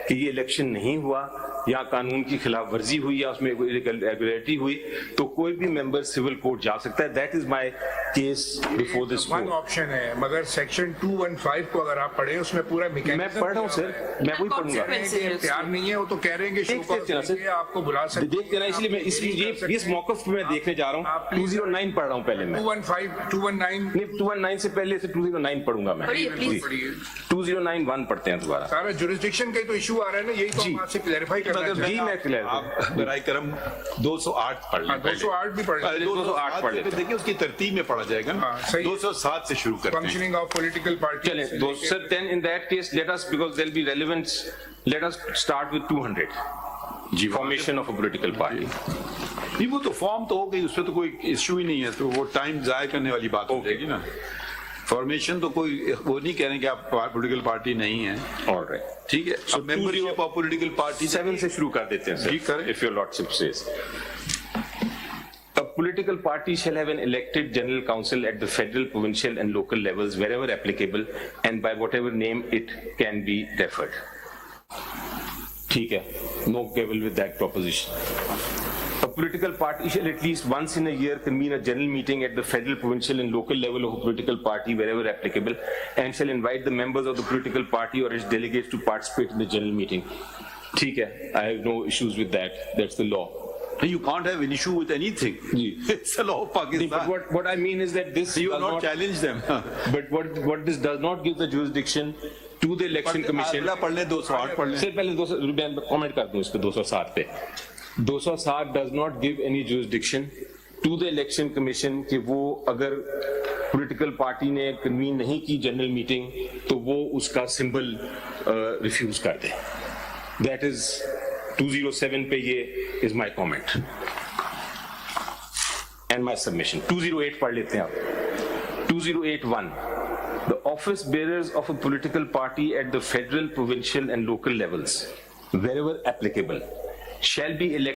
Speaker 6: کہ یہ الیکشن نہیں ہوا یا قانون کی خلاف ورزی ہوئی یا اس میں کوئی irregularity ہوئی, تو کوئی بھی ممبر سول کورٹ جا سکتا ہے. That is my case before this court.
Speaker 5: One option ہے, مگر سیکشن 215 کو اگر آپ پڑھیں اس میں پورا میکینزم
Speaker 6: میں پڑھ رہا ہوں سر, میں وہی پڑھوں گا.
Speaker 5: اختیار نہیں ہے, وہ تو کہہ رہے ہیں کہ آپ کو بلا سکتے
Speaker 6: دیکھتے نا, اس لیے میں اس موقف میں دیکھنے جا رہا ہوں. 209 پڑھ رہا ہوں پہلے میں. 219 سے پہلے سے 209 پڑھوں گا میں. 209(1) پڑھتے ہیں دوبارہ.
Speaker 5: سارا جورسڈکشن کا تو ایشو آ رہا ہے نا, یہی تو ہم آپ سے کلیریفائی کرنا چاہتے ہیں.
Speaker 6: جی میں کلیئر
Speaker 2: آپ برائے کرم 208 پڑھ لیں.
Speaker 5: 208 بھی پڑھ لیں.
Speaker 6: 208 پڑھ لیتے ہیں.
Speaker 2: دیکھیں اس کی ترتیب میں پڑھا جائے گا نا. 207 سے شروع کرتے ہیں.
Speaker 5: Functioning of political party.
Speaker 6: چلیں سر, then in that case let us, because there will be relevance, let us start with 200. جی formation of a political party.
Speaker 2: نہیں وہ تو فارم تو ہو گئی, اس پہ تو کوئی ایشو ہی نہیں ہے, تو وہ ٹائم ضائع کرنے والی بات ہو جائے گی نا. فارمیشن تو کوئی وہ نہیں کہہ رہے کہ آپ پولیٹیکل پارٹی نہیں ہیں.
Speaker 6: Alright.
Speaker 2: ٹھیک ہے, ممبرشپ آف پولیٹیکل پارٹی
Speaker 6: 7 سے شروع کر دیتے ہیں سر.
Speaker 2: جی کریں.
Speaker 6: If your lordship says. A political party shall have an elected general council at the federal, provincial and local levels wherever applicable and by whatever name it can be referred. ٹھیک ہے, no quibble with that proposition. A political party shall at least once in a year convene a general meeting at the federal, provincial and local level of a political party wherever applicable and shall invite the members of the political party or its delegates to participate in the general meeting. ٹھیک ہے, I have no issues with that. That's the law.
Speaker 2: You can't have an issue with anything. It's a law of Pakistan.
Speaker 6: But what I mean is that this
Speaker 2: you will not challenge them.
Speaker 6: But what this does not give the jurisdiction to the election commission.
Speaker 2: अगला पढ़ ले 208 पढ़ ले.
Speaker 6: Sir, पहले 200 मैं comment करता हूँ इस पे 207 पे. 207 does not give any jurisdiction to the election commission कि वो अगर political party ने convene नहीं की general meeting तो वो उसका symbol refuse कर दे. That is 207 पे ये is my comment and my submission. 208 पढ़ लेते हैं आप. 2081. The office bearers of a political party at the federal, provincial and local levels, wherever applicable, shall be elected